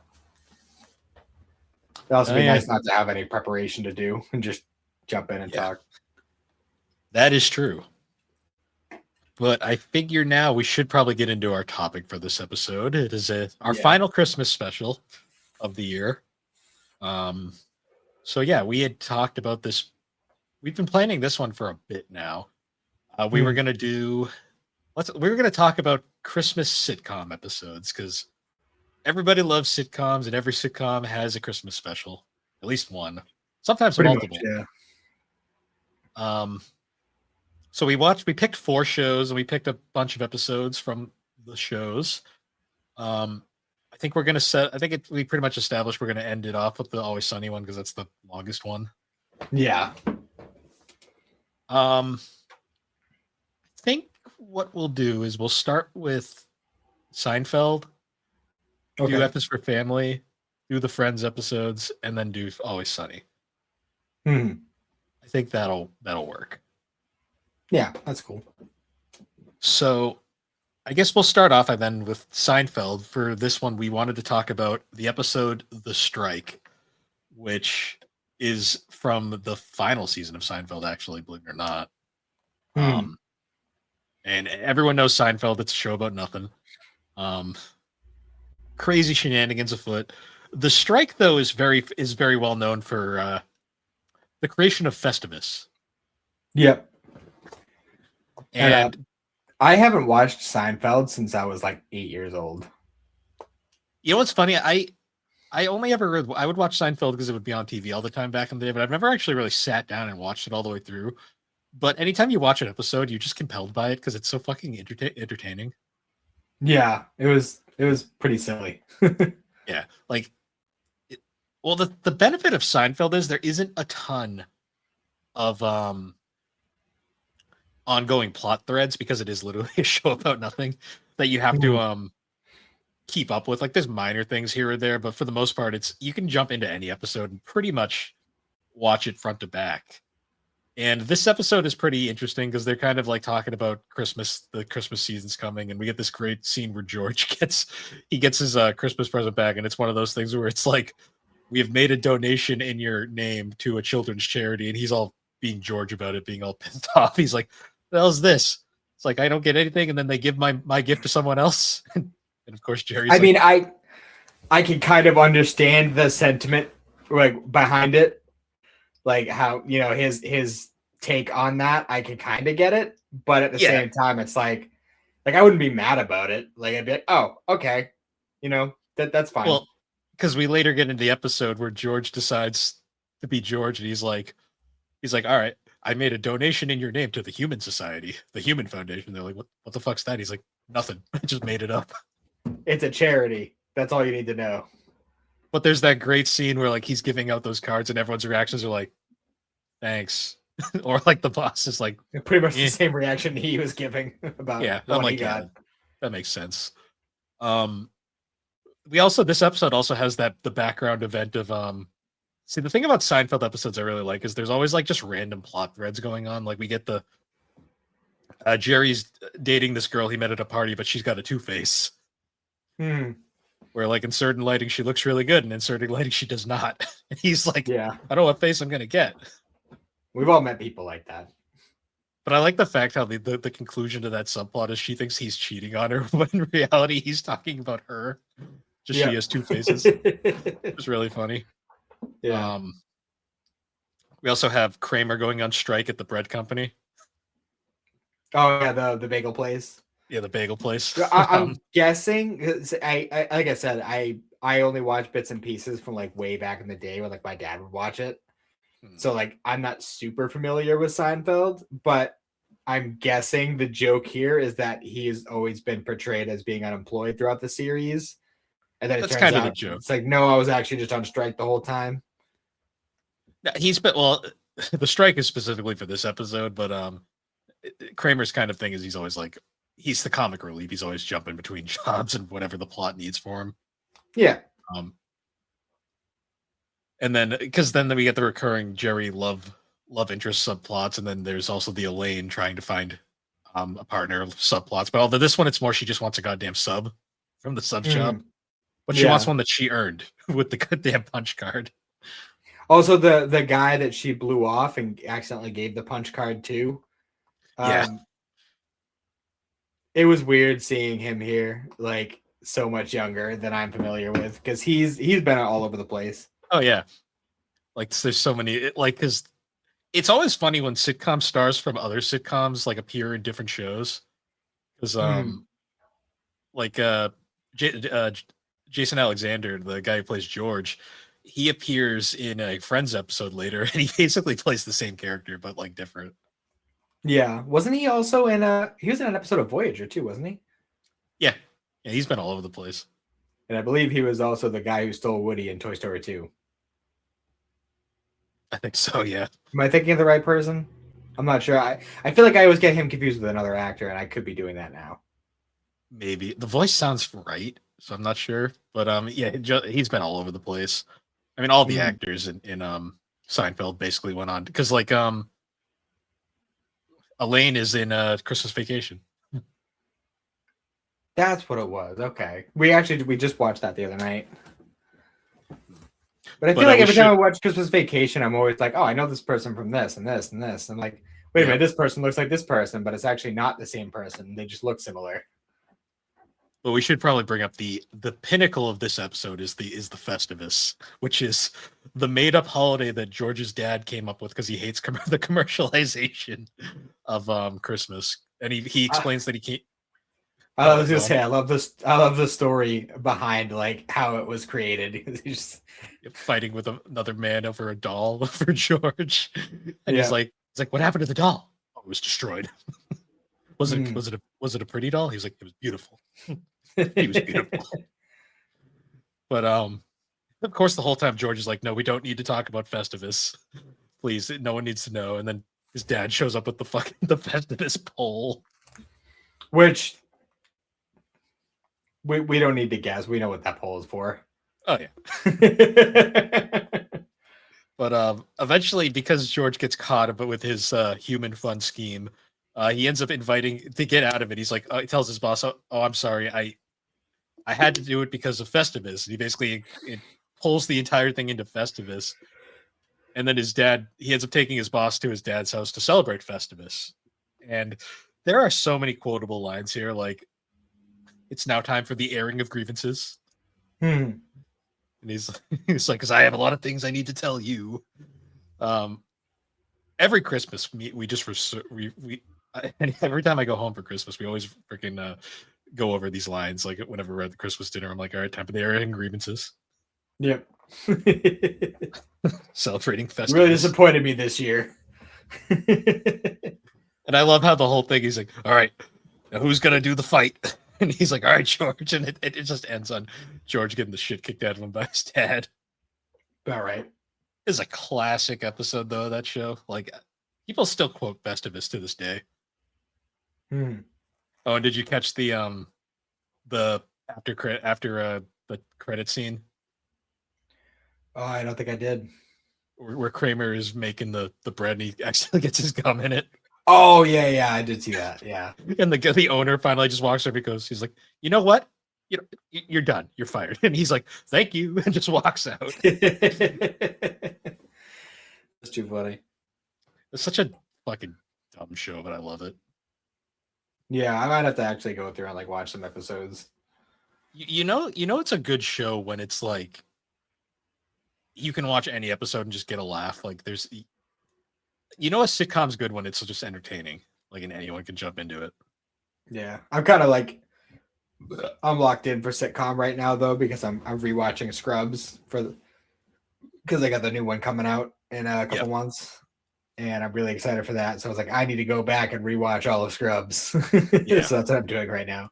It'll also be nice not to have any preparation to do and just jump in and talk. That is true. But I figure now we should probably get into our topic for this episode. It is our final Christmas special of the year. So yeah, we had talked about this. We've been planning this one for a bit now. We were going to talk about Christmas sitcom episodes because everybody loves sitcoms and every sitcom has a Christmas special, at least one, sometimes Pretty multiple. Much, yeah. So we picked 4 shows and we picked a bunch of episodes from the shows. I think we pretty much established we're going to end it off with the Always Sunny one because that's the longest one. Yeah. I think what we'll do is we'll start with Seinfeld, do F is for Family, do the Friends episodes, and then do Always Sunny. I think that'll work. Yeah, that's cool. So I guess we'll start off then with Seinfeld. For this one, we wanted to talk about the episode The Strike, which is from the final season of Seinfeld, actually, believe it or not. And everyone knows Seinfeld. It's a show about nothing. Crazy shenanigans afoot. The Strike, though, is very well known for the creation of Festivus. Yep. And I haven't watched Seinfeld since I was like 8 years old. You know what's funny? I only ever I would watch Seinfeld because it would be on TV all the time back in the day, but I've never actually really sat down and watched it all the way through. But anytime you watch an episode, you're just compelled by it because it's so fucking entertaining. Yeah, it was pretty silly. Yeah, like, the benefit of Seinfeld is there isn't a ton of ongoing plot threads because it is literally a show about nothing that you have to keep up with. Like, there's minor things here or there, but for the most part, you can jump into any episode and pretty much watch it front to back. And this episode is pretty interesting because they're kind of like talking about Christmas, the Christmas season's coming, and we get this great scene where George gets his Christmas present back, and it's one of those things where it's like, we have made a donation in your name to a children's charity, and he's all being George about it, being all pissed off. He's like, "What the hell's this?" It's like, I don't get anything, and then they give my gift to someone else. And of course, Jerry's I can kind of understand the sentiment like behind it. Like how, his take on that, I can kind of get it, but at the same time, it's like I wouldn't be mad about it. Like, I'd be like, oh, okay, that's fine. Well, because we later get into the episode where George decides to be George, and he's like, all right, I made a donation in your name to the Human Society, the Human Foundation. They're like, what the fuck's that? He's like, nothing. I just made it up. It's a charity. That's all you need to know. But there's that great scene where like he's giving out those cards and everyone's reactions are like, thanks. Or like the boss is like pretty much the same reaction he was giving about what he got. That makes sense. This episode also has the background event of see, the thing about Seinfeld episodes I really like is there's always like just random plot threads going on. Like we get the Jerry's dating this girl he met at a party, but she's got a two-face. Where like in certain lighting she looks really good, and in certain lighting she does not. And he's like, I don't know what face I'm gonna get. We've all met people like that. But I like the fact how the conclusion to that subplot is she thinks he's cheating on her, when in reality he's talking about her. Just she has two faces. It's really funny. Yeah. We also have Kramer going on strike at the bread company. Oh yeah, the bagel place. Yeah, the bagel place. I'm guessing. I like I said, I only watch bits and pieces from like way back in the day when like my dad would watch it. So like I'm not super familiar with Seinfeld, but I'm guessing the joke here is that he has always been portrayed as being unemployed throughout the series, and then it turns out the joke. It's like, no, I was actually just on strike the whole time. He's been well. The strike is specifically for this episode, but Kramer's kind of thing is he's always like he's the comic relief. He's always jumping between jobs and whatever the plot needs for him. Yeah. And then because then we get the recurring Jerry love interest subplots, and then there's also the Elaine trying to find a partner subplots. But although this one, it's more she just wants a goddamn sub from the sub shop, but she wants one that she earned with the goddamn punch card. Also, the guy that she blew off and accidentally gave the punch card to. It was weird seeing him here, like so much younger than I'm familiar with, because he's been all over the place. Oh yeah, like there's so many like because it's always funny when sitcom stars from other sitcoms like appear in different shows. Because like Jason Alexander, the guy who plays George, he appears in a Friends episode later, and he basically plays the same character but like different. Yeah, wasn't he also in he was in an episode of Voyager too, wasn't he? Yeah, he's been all over the place. And I believe he was also the guy who stole Woody in Toy Story 2. I think so, yeah. Am I thinking of the right person? I'm not sure. I feel like I always get him confused with another actor, and I could be doing that now. Maybe. The voice sounds right, so I'm not sure. But yeah, he's been all over the place. I mean, all the actors in Seinfeld basically went on because like Elaine is in Christmas Vacation. That's what it was. Okay. We just watched that the other night. But I feel like every time I watch Christmas Vacation, I'm always like, oh, I know this person from this and this and this. I'm like, wait a minute, this person looks like this person, but it's actually not the same person. They just look similar. But we should probably bring up the pinnacle of this episode is the Festivus, which is the made up holiday that George's dad came up with because he hates the commercialization of Christmas, and he explains that he can't. I was gonna say I love the story behind like how it was created. He's just fighting with another man over a doll for George, and he's like, what happened to the doll? Oh, it was destroyed. Was it a pretty doll? He's like, it was beautiful. He was beautiful. But of course, the whole time George is like, no, we don't need to talk about Festivus. Please, no one needs to know. And then his dad shows up with the Festivus pole, which we don't need to guess. We know what that pole is for. Oh yeah. But eventually, because George gets caught but with his human fun scheme, he ends up inviting to get out of it. He's like, he tells his boss, "Oh, I'm sorry, I had to do it because of Festivus." And he basically pulls the entire thing into Festivus. And then he ends up taking his boss to his dad's house to celebrate Festivus. And there are so many quotable lines here, like, "It's now time for the airing of grievances." And he's like, "Because I have a lot of things I need to tell you." Every Christmas, every time I go home for Christmas, we always freaking go over these lines. Like whenever we're at the Christmas dinner, I'm like, all right, time for the airing grievances. Yep. Celebrating Festivus. Really disappointed me this year. And I love how the whole thing, he's like, all right, now who's going to do the fight? And he's like, all right, George. And it just ends on George getting the shit kicked out of him by his dad. All right. It's a classic episode, though, that show. Like, people still quote Festivus to this day. Oh, and did you catch the after the credit scene? Oh, I don't think I did. Where Kramer is making the bread and he accidentally gets his gum in it. Oh yeah, I did see that. Yeah. And the owner finally just walks over because he's like, you know what? You're done. You're fired. And he's like, thank you, and just walks out. That's too funny. It's such a fucking dumb show, but I love it. Yeah, I might have to actually go through and like watch some episodes. You know, it's a good show when it's like you can watch any episode and just get a laugh. Like there's, a sitcom's good when it's just entertaining. Like, and anyone can jump into it. Yeah, I'm kind of like I'm locked in for sitcom right now though because I'm rewatching Scrubs because I got the new one coming out in a couple months. And I'm really excited for that. So I was like, I need to go back and rewatch all of Scrubs. Yeah. So that's what I'm doing right now.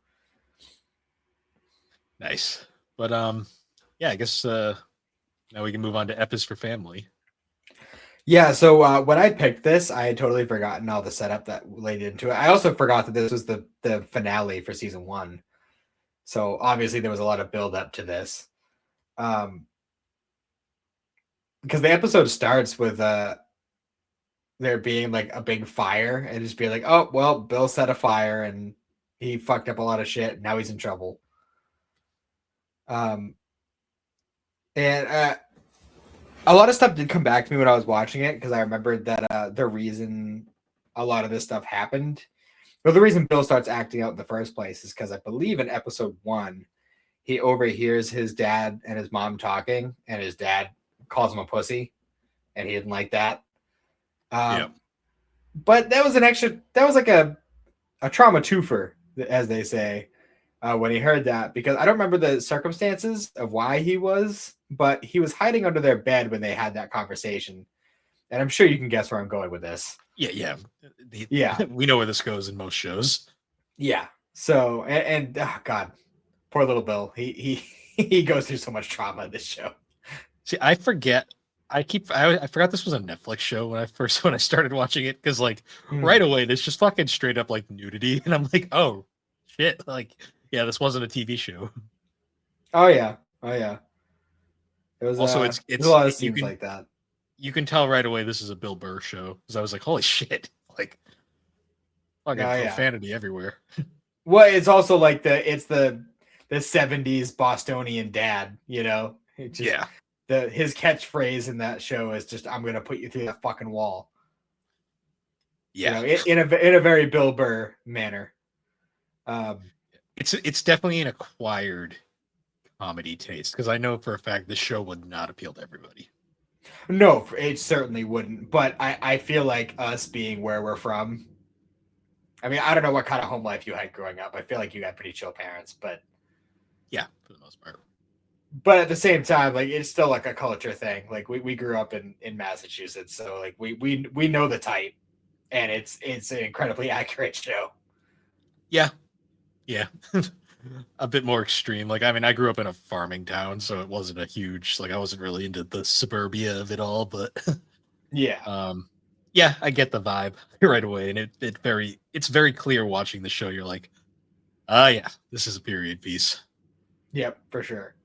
Nice. But yeah, I guess now we can move on to Ep is for Family. Yeah, so when I picked this, I had totally forgotten all the setup that laid into it. I also forgot that this was the finale for season one. So obviously there was a lot of build up to this. Um, because the episode starts with there being like a big fire and just be like, oh well, Bill set a fire and he fucked up a lot of shit. And now he's in trouble. Um, and a lot of stuff did come back to me when I was watching it because I remembered that the reason a lot of this stuff happened, well, the reason Bill starts acting out in the first place is because I believe in episode one, he overhears his dad and his mom talking, and his dad calls him a pussy, and he didn't like that. Yeah. But that was that was like a trauma twofer, as they say, when he heard that, because I don't remember the circumstances of why he was, but he was hiding under their bed when they had that conversation. And I'm sure you can guess where I'm going with this. Yeah. Yeah. We know where this goes in most shows. Yeah. So, and oh God, poor little Bill. He goes through so much trauma in this show. See, I forget. I forgot this was a Netflix show when I started watching it because like right away there's just fucking straight up like nudity and I'm like, oh shit, like yeah, this wasn't a TV show. Oh yeah. Oh yeah. It was Also, there's a lot of scenes like that. You can tell right away this is a Bill Burr show because I was like, holy shit, like fucking profanity everywhere. Well, it's also like the 70s Bostonian dad, you know? It just, yeah. His catchphrase in that show is just, I'm gonna put you through that fucking wall. Yeah. You know, in a very Bill Burr manner. It's definitely an acquired comedy taste because I know for a fact this show would not appeal to everybody. No, it certainly wouldn't. But I feel like us being where we're from. I mean, I don't know what kind of home life you had growing up. I feel like you had pretty chill parents, but yeah, for the most part. But at the same time, like it's still like a culture thing. Like we grew up in Massachusetts, so like we know the type, and it's an incredibly accurate show. Yeah. A bit more extreme. Like, I mean, I grew up in a farming town, so it wasn't a huge, like, I wasn't really into the suburbia of it all, but yeah. Yeah, I get the vibe right away. And it's very clear watching the show. You're like, yeah, this is a period piece. Yep, for sure.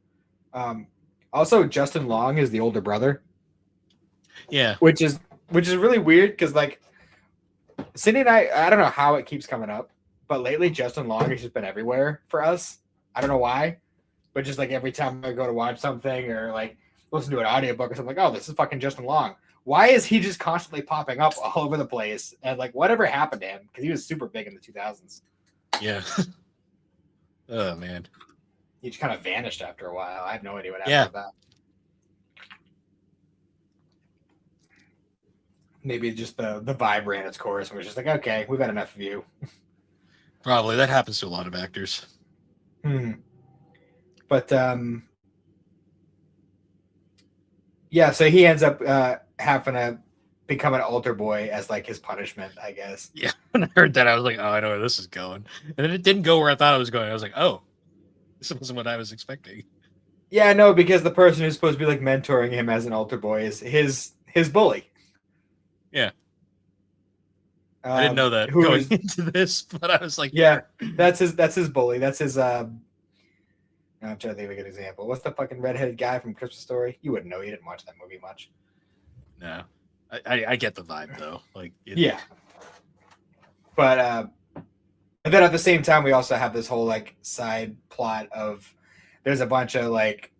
Also Justin Long is the older brother. Yeah. Which is really weird because like Cindy and I don't know how it keeps coming up, but lately Justin Long has just been everywhere for us. I don't know why, but just like every time I go to watch something or like listen to an audiobook or something, like, oh, this is fucking Justin Long. Why is he just constantly popping up all over the place? And like, whatever happened to him? Because he was super big in the 2000s. Yeah. Oh man. He just kind of vanished after a while. I have no idea what happened with that. Maybe just the vibe ran its course and we're just like, okay, we've had enough of you. Probably that happens to a lot of actors. But yeah, so he ends up having to become an altar boy as like his punishment, I guess. Yeah, when I heard that, I was like, oh, I know where this is going. And then it didn't go where I thought it was going. I was like, oh, this wasn't what I was expecting. Yeah, no, because the person who's supposed to be like mentoring him as an altar boy is his bully. Yeah. I didn't know that going into this, but I was like, yeah, that's his bully. That's his I'm trying to think of a good example. What's the fucking redheaded guy from Christmas Story? You wouldn't know. You didn't watch that movie much. No. I get the vibe though. Like yeah. But and then at the same time we also have this whole like side plot of there's a bunch of like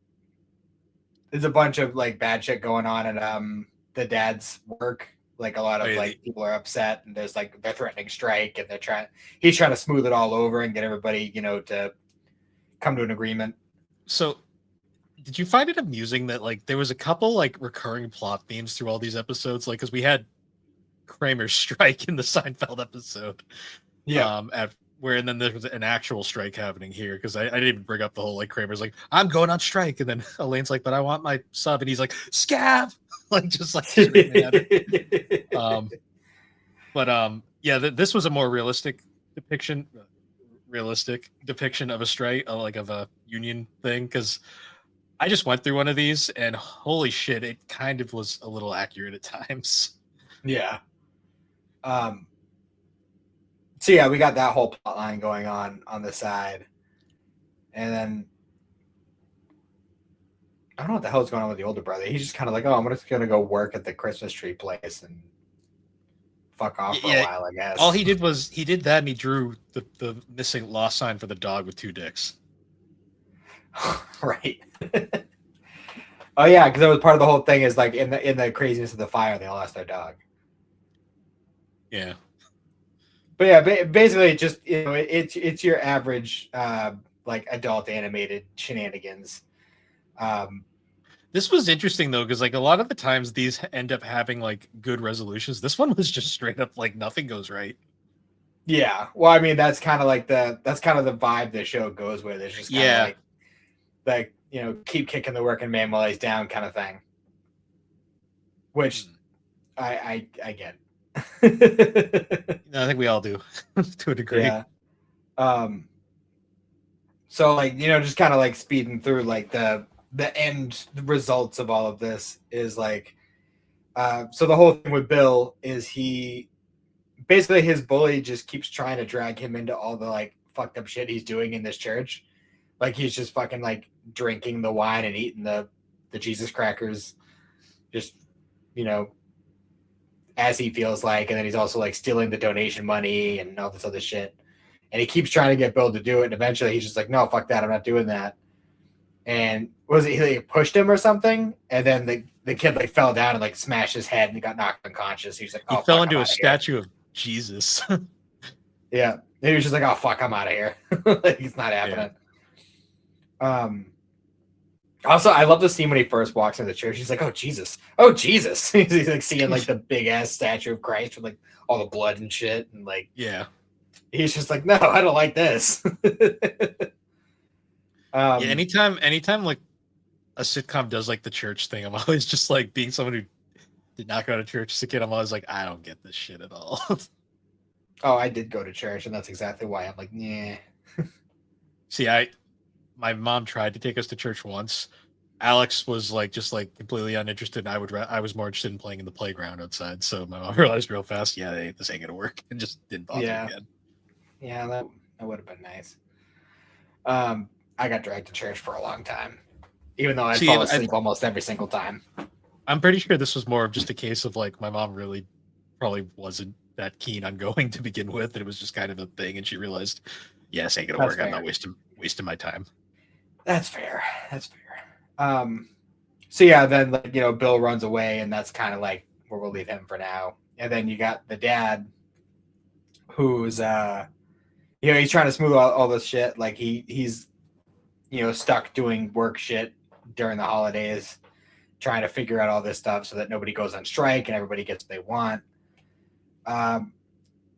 bad shit going on at the dad's work. Like a lot of people are upset and there's like they're threatening strike and he's trying to smooth it all over and get everybody, you know, to come to an agreement. So did you find it amusing that like there was a couple like recurring plot themes through all these episodes? Like, because we had Kramer's strike in the Seinfeld episode. Yeah. And then there was an actual strike happening here because I didn't even bring up the whole like Kramer's like, I'm going on strike. And then Elaine's like, but I want my sub. And he's like, scab. Like just like screaming at it. Yeah, this was a more realistic depiction of a strike, like of a union thing, because I just went through one of these, and holy shit, it kind of was a little accurate at times. Yeah. So yeah, we got that whole plot line going on the side, and then I don't know what the hell's going on with the older brother. He's just kind of like, oh, I'm just gonna go work at the Christmas tree place and fuck off for a while, I guess. All he did was he did that, and he drew the missing lost sign for the dog with 2 dicks. Right. Oh yeah, because that was part of the whole thing. Is like in the craziness of the fire, they all lost their dog. Yeah. But yeah, basically, just it's your average like adult animated shenanigans. This was interesting though, because like a lot of the times these end up having like good resolutions. This one was just straight up like nothing goes right. Yeah, well, I mean that's kind of the vibe the show goes with. It's just kind of like keep kicking the working man while he's down kind of thing. Which I get. I think we all do to a degree. Yeah. So like just kind of like speeding through like the end results of all of this is like so the whole thing with Bill is he basically his bully just keeps trying to drag him into all the like fucked up shit he's doing in this church. Like he's just fucking like drinking the wine and eating the Jesus crackers, just as he feels like, and then he's also like stealing the donation money and all this other shit. And he keeps trying to get Bill to do it, and eventually he's just like, "No, fuck that, I'm not doing that." And he like, pushed him or something, and then the kid like fell down and like smashed his head and he got knocked unconscious. He's like, "Oh, he fell into a statue of Jesus." Yeah, and he was just like, "Oh fuck, I'm out of here." Like it's not happening. Yeah. Also, I love the scene when he first walks into the church. He's like, "Oh Jesus, oh Jesus!" He's like seeing like the big ass statue of Christ with like all the blood and shit, and like he's just like, "No, I don't like this." Anytime like a sitcom does like the church thing, I'm always just like being someone who did not go to church as a kid. I'm always like, I don't get this shit at all. Oh, I did go to church, and that's exactly why I'm like, nah. See, my mom tried to take us to church once. Alex was like just like completely uninterested. And I was more interested in playing in the playground outside. So my mom realized real fast, this ain't gonna work, and just didn't bother again. Yeah, that would have been nice. I got dragged to church for a long time, even though I fall asleep almost every single time. I'm pretty sure this was more of just a case of like my mom really probably wasn't that keen on going to begin with, and it was just kind of a thing, and she realized, this ain't gonna work. Fair. I'm not wasting my time. That's fair. So yeah, then like Bill runs away, and that's kind of like where we'll leave him for now. And then you got the dad, who's he's trying to smooth out all this shit. Like he's stuck doing work shit during the holidays, trying to figure out all this stuff so that nobody goes on strike and everybody gets what they want. And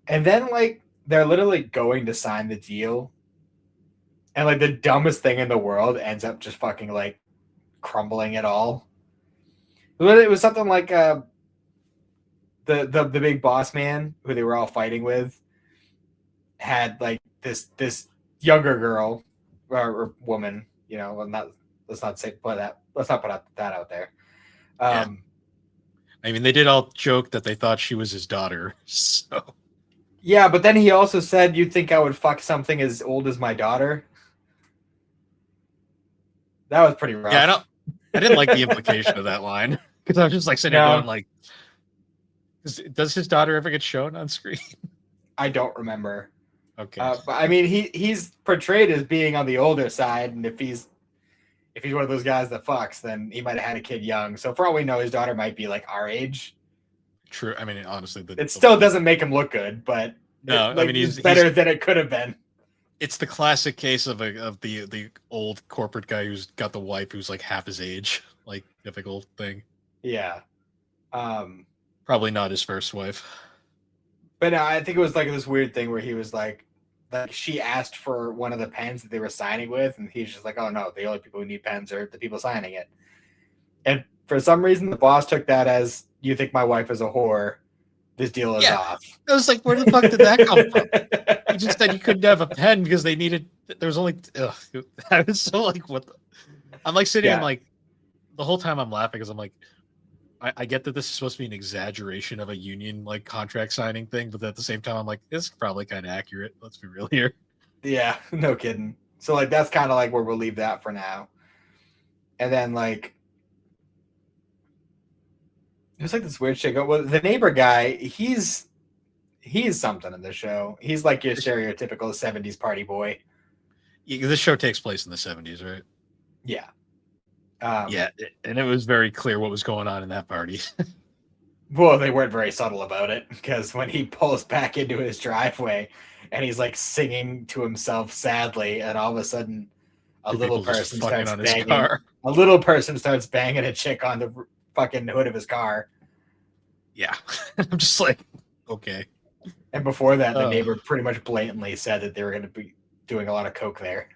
then like they're literally going to sign the deal, and like the dumbest thing in the world ends up just fucking like crumbling it all. It was something like the big boss man who they were all fighting with had like this younger girl or woman, let's not put that out there. I mean, they did all joke that they thought she was his daughter. So yeah, but then he also said, "You'd think I would fuck something as old as my daughter." That was pretty rough. Yeah, I didn't like the implication of that line, because I was just like sitting there going like, does his daughter ever get shown on screen? I don't remember. Okay. But I mean, he's portrayed as being on the older side, and if he's one of those guys that fucks, then he might have had a kid young. So for all we know, his daughter might be like our age. True. I mean, honestly, it still doesn't make him look good, but no, I mean, he's better than it could have been. It's the classic case of the old corporate guy who's got the wife who's like half his age, like typical thing. Yeah. Probably not his first wife. But no, I think it was like this weird thing where he was like she asked for one of the pens that they were signing with, and he's just like, "Oh no, the only people who need pens are the people signing it." And for some reason, the boss took that as, "You think my wife is a whore? This deal is off." I was like, where the fuck did that come from? He just said you couldn't have a pen because they needed. There was only. I was so like, what the. I'm like sitting, I'm Yeah. like, the whole time I'm laughing because I'm like, I get that this is supposed to be an exaggeration of a union like contract signing thing, but at the same time, I'm like, this is probably kind of accurate. Let's be real here. Yeah, no kidding. So like that's kind of like where we'll leave that for now. And then like there's like this weird shit. Well, the neighbor guy, he's something in the show. He's like your stereotypical 70s party boy. This show takes place in the 70s, right? Yeah. Yeah, and it was very clear what was going on in that party. Well, they weren't very subtle about it because when he pulls back into his driveway and he's like singing to himself sadly, and all of a sudden a Two little people just person fucking starts on his banging. car. A little person starts banging a chick on the fucking hood of his car. Yeah, I'm just like, okay. And before that, the neighbor pretty much blatantly said that they were going to be doing a lot of coke there.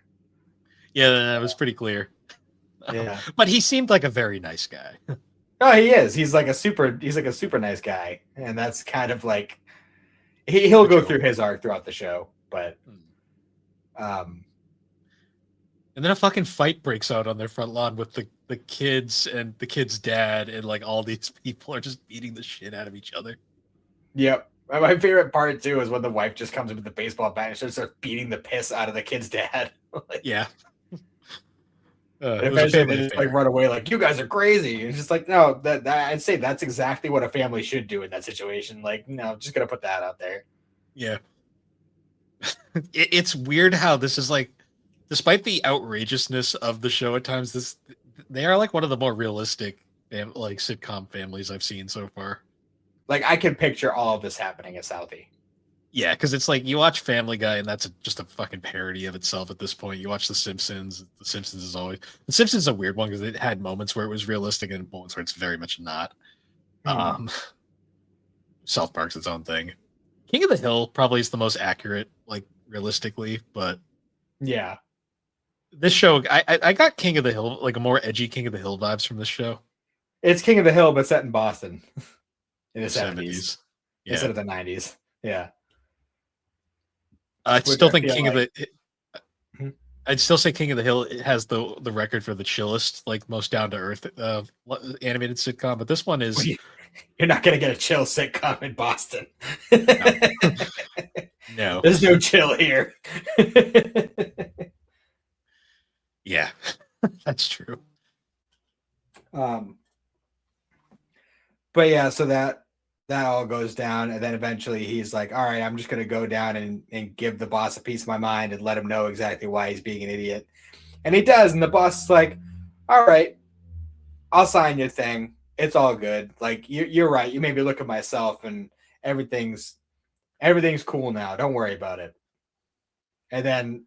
Yeah, that was pretty clear. Yeah, but he seemed like a very nice guy. Oh, he is. He's like a super nice guy, and that's kind of like he'll go through his arc throughout the show. But and then a fucking fight breaks out on their front lawn with the kids and the kid's dad, and like all these people are just beating the shit out of each other. Yep. My favorite part too is when the wife just comes in with the baseball bat and starts beating the piss out of the kid's dad. Like, yeah. Eventually they just like run away like, you guys are crazy. And it's just like, no, that I'd say that's exactly what a family should do in that situation. Like, no, just gonna put that out there. Yeah. It's weird how this is like, despite the outrageousness of the show at times, they are like one of the more realistic like sitcom families I've seen so far. Like I can picture all of this happening at Southie. Yeah, because it's like you watch Family Guy, and that's just a fucking parody of itself at this point. You watch The Simpsons. The Simpsons is always The Simpsons is a weird one because it had moments where it was realistic and moments where it's very much not. South Park's its own thing. King of the Hill probably is the most accurate, like realistically, but yeah, this show, I got King of the Hill, like a more edgy King of the Hill vibes from this show. It's King of the Hill, but set in Boston in the 70s. Yeah. Instead of the 90s. Yeah. I still think King of the I'd still say King of the Hill has the record for the chillest, like most down to earth animated sitcom, but this one is you're not gonna get a chill sitcom in Boston. No. There's no chill here. Yeah, that's true. But yeah, so that all goes down, and then eventually he's like, all right, I'm just going to go down and give the boss a piece of my mind and let him know exactly why he's being an idiot. And he does, and the boss is like, all right, I'll sign your thing. It's all good. Like, you're right. You made me look at myself, and everything's cool now. Don't worry about it. And then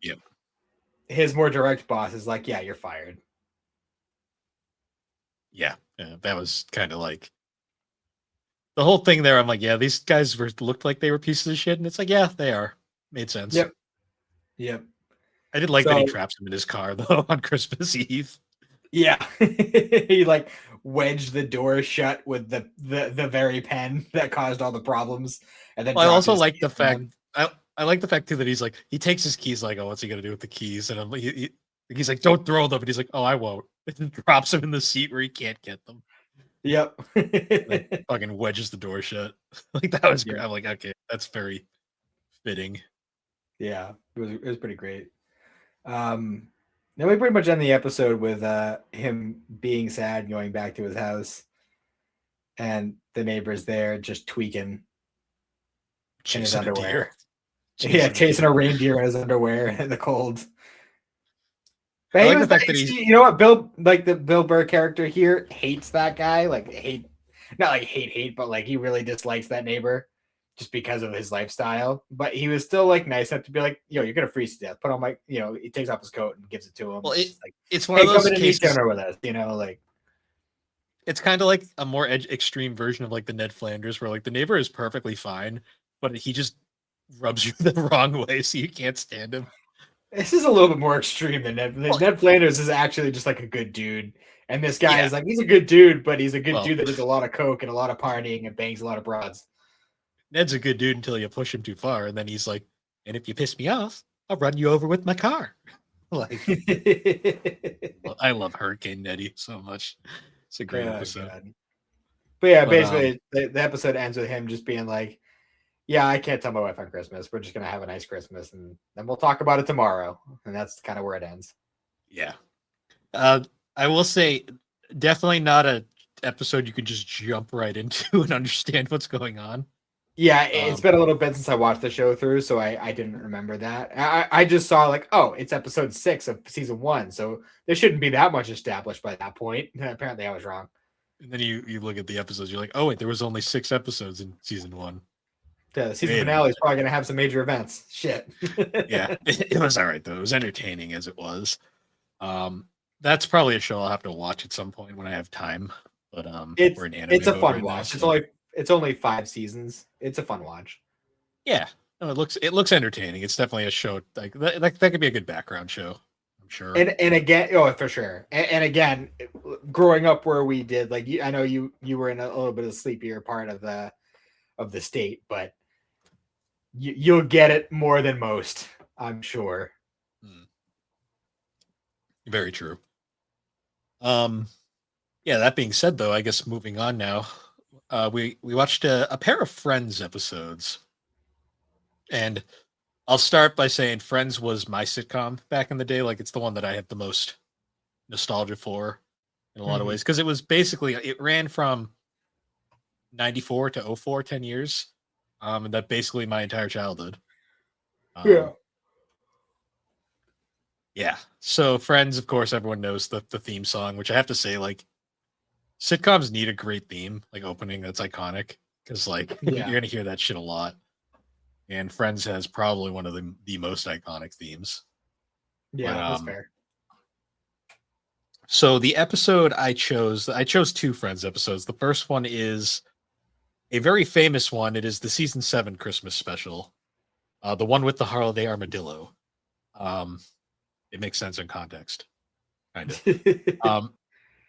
his more direct boss is like, yeah, you're fired. Yeah, that was kind of like the whole thing there. I'm like, yeah, these guys looked like they were pieces of shit, and it's like, yeah, they are. Made sense. Yep. I did like that he traps him in his car though on Christmas Eve. Yeah, he like wedged the door shut with the very pen that caused all the problems, and then I also like the fact I like the fact too that he's like he takes his keys like, oh, what's he gonna do with the keys? And he's like, don't throw them, and he's like, oh, I won't. And drops him in the seat where he can't get them. Yep. Fucking wedges the door shut. Like that was great. I'm like, okay, that's very fitting. Yeah, it was pretty great. Then we pretty much end the episode with him being sad and going back to his house, and the neighbor's there just tweaking in his underwear. Chasing a reindeer in his underwear in the cold. But I like the fact that you know what, the Bill Burr character here hates that guy. Like not like hate, but like he really dislikes that neighbor just because of his lifestyle. But he was still like nice enough to be like, yo, you're gonna freeze to death. Put on he takes off his coat and gives it to him. Well, it's one of those cases dinner with us, like it's kind of like a more extreme version of like the Ned Flanders, where like the neighbor is perfectly fine, but he just rubs you the wrong way, so you can't stand him. This is a little bit more extreme than Ned. Ned Flanders is actually just like a good dude. And this guy is like, he's a good dude, but he's a good dude that does a lot of coke and a lot of partying and bangs a lot of broads. Ned's a good dude until you push him too far. And then he's like, and if you piss me off, I'll run you over with my car. Like, I love Hurricane Nettie so much. It's a great episode. God. But yeah, But basically the episode ends with him just being like, yeah, I can't tell my wife on Christmas. We're just gonna have a nice Christmas, and then we'll talk about it tomorrow. And that's kind of where it ends. yeah, I will say, definitely not a episode you could just jump right into and understand what's going on. Yeah, it's been a little bit since I watched the show through, so I didn't remember that. I just saw like, oh, it's episode 6 of season 1, so there shouldn't be that much established by that point. And apparently, I was wrong. And then you look at the episodes, you're like, oh wait, there was only 6 episodes in season 1. The season finale is probably going to have some major events. Shit. Yeah, it was all right though. It was entertaining as it was. That's probably a show I'll have to watch at some point when I have time. But it's a fun watch. It's only 5 seasons. It's a fun watch. Yeah, no, it looks entertaining. It's definitely a show like that could be a good background show. I'm sure. And again, oh, for sure. And again, growing up where we did, like, I know you were in a little bit of the sleepier part of the state, but you'll get it more than most, I'm sure. Very true. Yeah, that being said though, I guess moving on now, we watched a pair of Friends episodes. And I'll start by saying Friends was my sitcom back in the day. Like, it's the one that I have the most nostalgia for in a lot of ways. Because it was basically, it ran from 94 to 04, 10 years. And that basically my entire childhood. Yeah. Yeah. So Friends, of course, everyone knows the theme song, which I have to say, like, sitcoms need a great theme, like opening that's iconic. Because, like, you're going to hear that shit a lot. And Friends has probably one of the most iconic themes. Yeah, that's fair. So the episode I chose 2 Friends episodes. The first one is a very famous one. It is the season 7 Christmas special, the one with the holiday armadillo. It makes sense in context, kind of.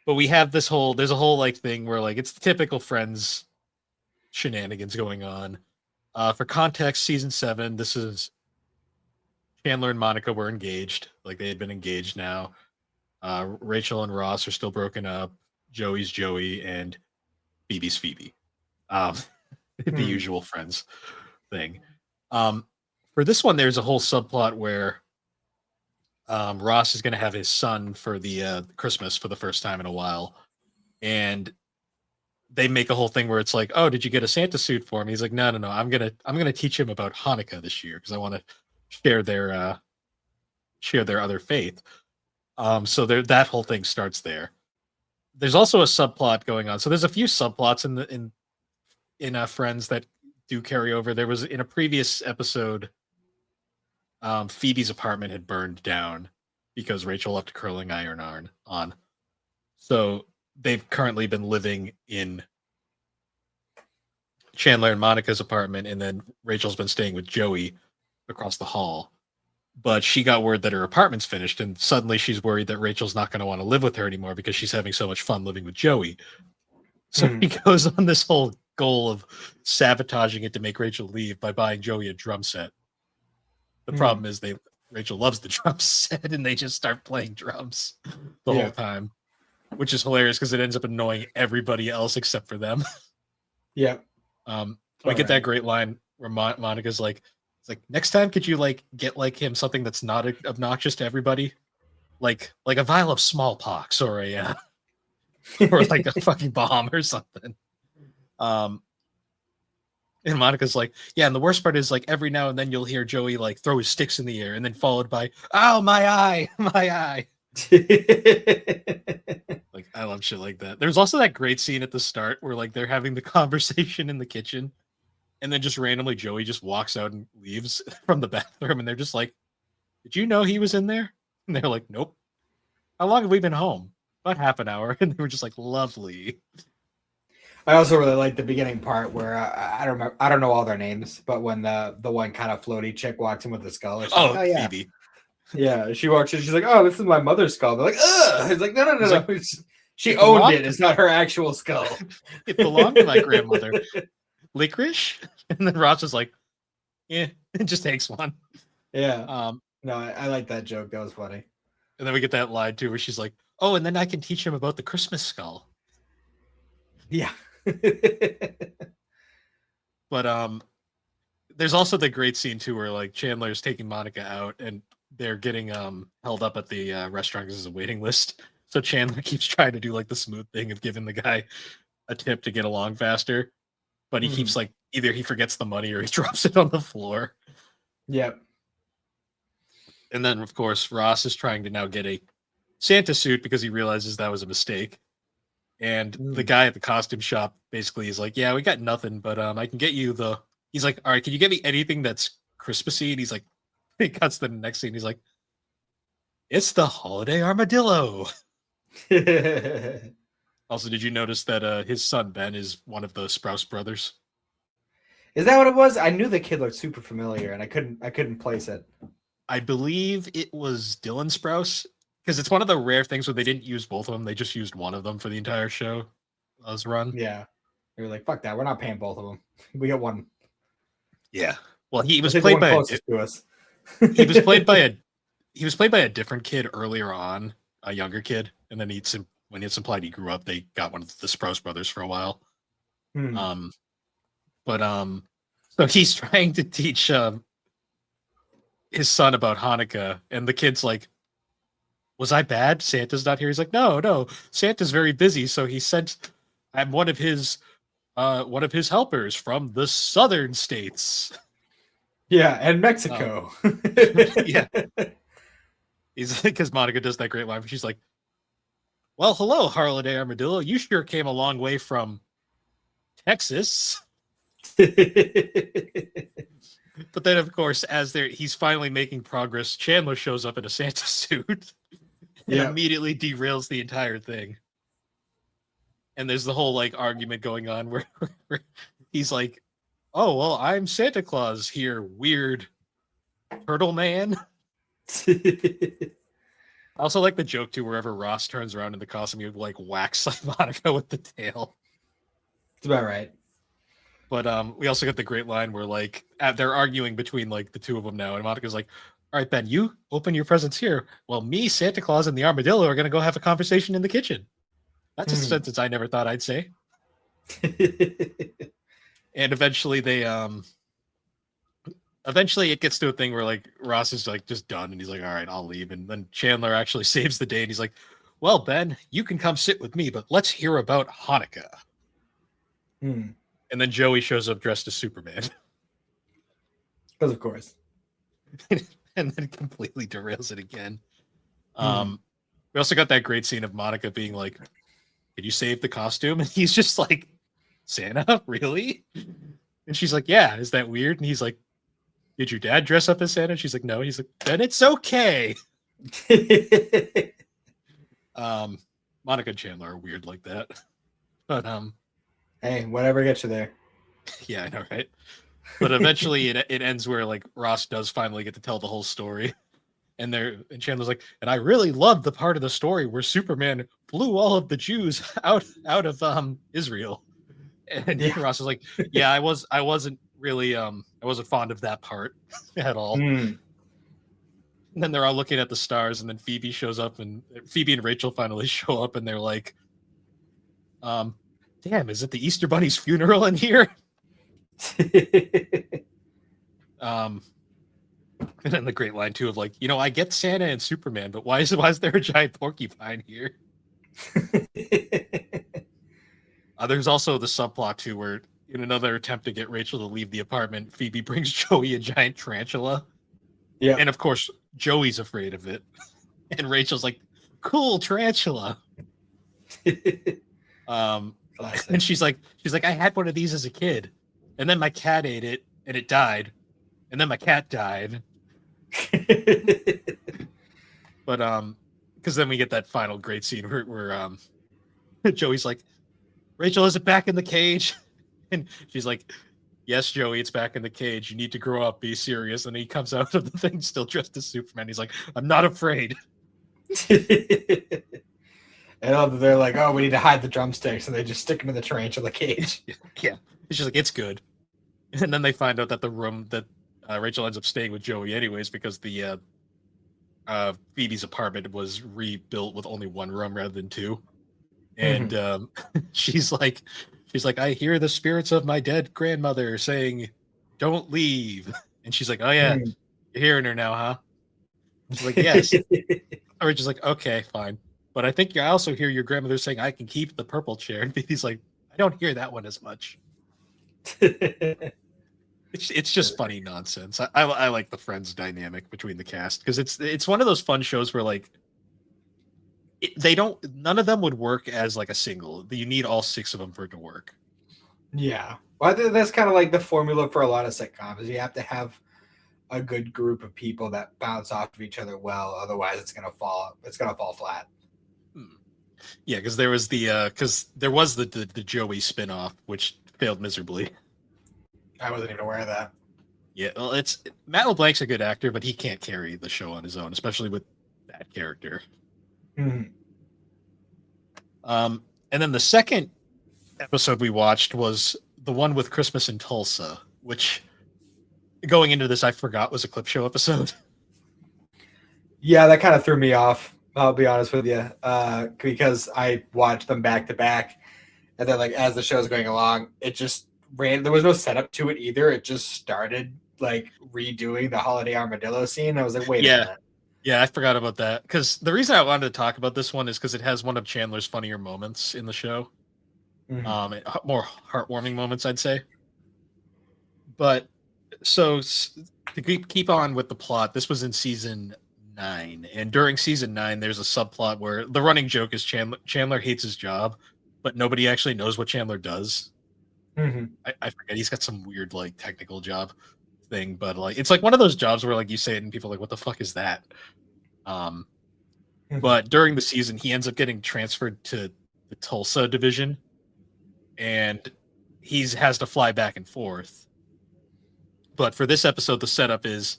But we have there's a whole like thing where like it's the typical Friends shenanigans going on. For context, season 7, this is Chandler and Monica were engaged. Like, they had been engaged now. Rachel and Ross are still broken up. Joey's Joey and Phoebe's Phoebe. The usual Friends thing. For this one, there's a whole subplot where Ross is going to have his son for the Christmas for the first time in a while. And they make a whole thing where it's like, oh, did you get a Santa suit for him? He's like, no. I'm gonna teach him about Hanukkah this year because I want to share their other faith. So that whole thing starts there. There's also a subplot going on. So there's a few subplots in Friends that do carry over. There was in a previous episode, Phoebe's apartment had burned down because Rachel left a curling iron on. So they've currently been living in Chandler and Monica's apartment, and then Rachel's been staying with Joey across the hall. But she got word that her apartment's finished, and suddenly she's worried that Rachel's not going to want to live with her anymore because she's having so much fun living with Joey. So he goes on this whole goal of sabotaging it to make Rachel leave by buying Joey a drum set. The problem is Rachel loves the drum set, and they just start playing drums the whole time. Which is hilarious because it ends up annoying everybody else except for them. Yeah. We get that great line where Monica's like, it's like, next time could you like get like him something that's not obnoxious to everybody? Like a vial of smallpox or or like a fucking bomb or something. And Monica's like, yeah, and the worst part is like every now and then you'll hear Joey like throw his sticks in the air and then followed by, ow, my eye. Like, I love shit like that. There's also that great scene at the start where like they're having the conversation in the kitchen and then just randomly Joey just walks out and leaves from the bathroom and they're just like, did you know he was in there? And they're like, nope. How long have we been home? About half an hour. And they were just like, lovely. I also really like the beginning part where I don't know all their names, but when the one kind of floaty chick walks in with the skull. Like, oh yeah. Phoebe. Yeah, she walks in. She's like, "Oh, this is my mother's skull." They're like, "Ugh!" It's like, "No." Like, she owned it. It's not her actual skull. It belonged to my grandmother. Licorice, and then Ross is like, "Yeah," and just takes one. Yeah. No, I like that joke. That was funny. And then we get that line too where she's like, "Oh, and then I can teach him about the Christmas skull." Yeah. But there's also the great scene too where like Chandler's taking Monica out and they're getting held up at the restaurant because there's a waiting list. So Chandler keeps trying to do like the smooth thing of giving the guy a tip to get along faster, but he keeps like either he forgets the money or he drops it on the floor. Yep. And then of course Ross is trying to now get a Santa suit because he realizes that was a mistake. And the guy at the costume shop basically is like, "Yeah, we got nothing, but I can get you the." He's like, "All right, can you get me anything that's Christmassy?" And he's like, he cuts to the next scene. He's like, "It's the holiday armadillo." Also, did you notice that his son Ben is one of the Sprouse brothers? Is that what it was? I knew the kid looked super familiar, and I couldn't place it. I believe it was Dylan Sprouse because it's one of the rare things where they didn't use both of them; they just used one of them for the entire show. Was run. Yeah, they were like, "Fuck that, we're not paying both of them. We got one." Yeah. Well, he was We'll take the played one by closest to us. he was played by a different kid earlier on, a younger kid, and then when it's implied he grew up, they got one of the Sprouse brothers for a while. But so he's trying to teach his son about Hanukkah, and the kid's like, "Was I bad? Santa's not here." He's like, "No, Santa's very busy, so he sent I'm one of his helpers from the southern states." Yeah, and Mexico. Yeah. He's like, because Monica does that great line where she's like, "Well, hello, Holiday Armadillo. You sure came a long way from Texas." But then, of course, as he's finally making progress, Chandler shows up in a Santa suit and immediately derails the entire thing. And there's the whole like argument going on where he's like, "Oh, well, I'm Santa Claus here, weird turtle man." I also like the joke too, wherever Ross turns around in the costume, he would like whacks Monica with the tail. It's about right. But we also got the great line where like they're arguing between like the two of them now, and Monica's like, "All right, Ben, you open your presents here. Well, me, Santa Claus, and the armadillo are gonna go have a conversation in the kitchen." That's a sentence I never thought I'd say. And eventually it gets to a thing where like Ross is like just done and he's like, "All right, I'll leave." And then Chandler actually saves the day and he's like, "Well, Ben, you can come sit with me, but let's hear about Hanukkah." And then Joey shows up dressed as Superman. Because of course. And then completely derails it again. We also got that great scene of Monica being like, "Did you save the costume?" And he's just like, "Santa? Really?" And she's like, "Yeah, is that weird?" And he's like, "Did your dad dress up as Santa?" And she's like, "No." He's like, "Then it's okay." Monica and Chandler are weird like that. But hey, whatever gets you there. Yeah, I know, right? But eventually it ends where like Ross does finally get to tell the whole story. And Chandler's like, "And I really loved the part of the story where Superman flew all of the Jews out of Israel." And Ross is like, "Yeah, I wasn't really I wasn't fond of that part at all." And then they're all looking at the stars, and then Phoebe shows up, and Phoebe and Rachel finally show up, and they're like, "Damn, is it the Easter Bunny's funeral in here?" And then the great line too of like, "I get Santa and Superman, but why is there a giant porcupine here?" There's also the subplot too where in another attempt to get Rachel to leave the apartment, Phoebe brings Joey a giant tarantula. Yeah. And of course, Joey's afraid of it. And Rachel's like, "Cool tarantula." And she's like, "I had one of these as a kid. And then my cat ate it and it died. And then my cat died." But because then we get that final great scene where Joey's like, "Rachel, is it back in the cage?" And she's like, "Yes, Joey, it's back in the cage. You need to grow up, be serious." And he comes out of the thing still dressed as Superman. He's like, "I'm not afraid." And they're like, "Oh, we need to hide the drumsticks," and they just stick them in the tarantula cage. Yeah. She's like, "It's good." And then they find out that the room that Rachel ends up staying with Joey anyways because the Phoebe's apartment was rebuilt with only one room rather than two. And Mhm. she's like, I hear the spirits of my dead grandmother saying, "Don't leave." And she's like, "Oh yeah, Mhm. you're hearing her now, huh?" She's like, "Yes." Or just like, "Okay, fine." But I think you also hear your grandmother saying, "I can keep the purple chair." And he's like, "I don't hear that one as much." It's just funny nonsense. I like the Friends dynamic between the cast because it's one of those fun shows where like they don't none of them would work as like a single. You need all six of them for it to work. Yeah. Well, I think that's kind of like the formula for a lot of sitcoms. Is you have to have a good group of people that bounce off of each other well. Otherwise, it's gonna fall. It's gonna fall flat. Hmm. Yeah, because there was the Joey spinoff which failed miserably. I wasn't even aware of that. Yeah, well, it's Matt LeBlanc's a good actor, but he can't carry the show on his own, especially with that character. Mhm. And then the second episode we watched was the one with Christmas in Tulsa, which going into this I forgot was a clip show episode. Yeah, that kind of threw me off. I'll be honest with you, because I watched them back to back, and then like as the show's going along, it just ran. There was no setup to it either. It just started like redoing the holiday armadillo scene. I was like, wait a Yeah, minute. yeah, I forgot about that because the reason I wanted to talk about this one is because it has one of Chandler's funnier moments in the show. Mhm. More heartwarming moments, I'd say. But so to keep on with the plot, this was in season 9, and during season 9, there's a subplot where the running joke is Chandler hates his job, but nobody actually knows what Chandler does. Mhm. I forget he's got some weird like technical job thing, but like it's like one of those jobs where like you say it and people are like, what the fuck is that? Um, Mhm. but during the season, he ends up getting transferred to the Tulsa division, and he's has to fly back and forth. But for this episode, the setup is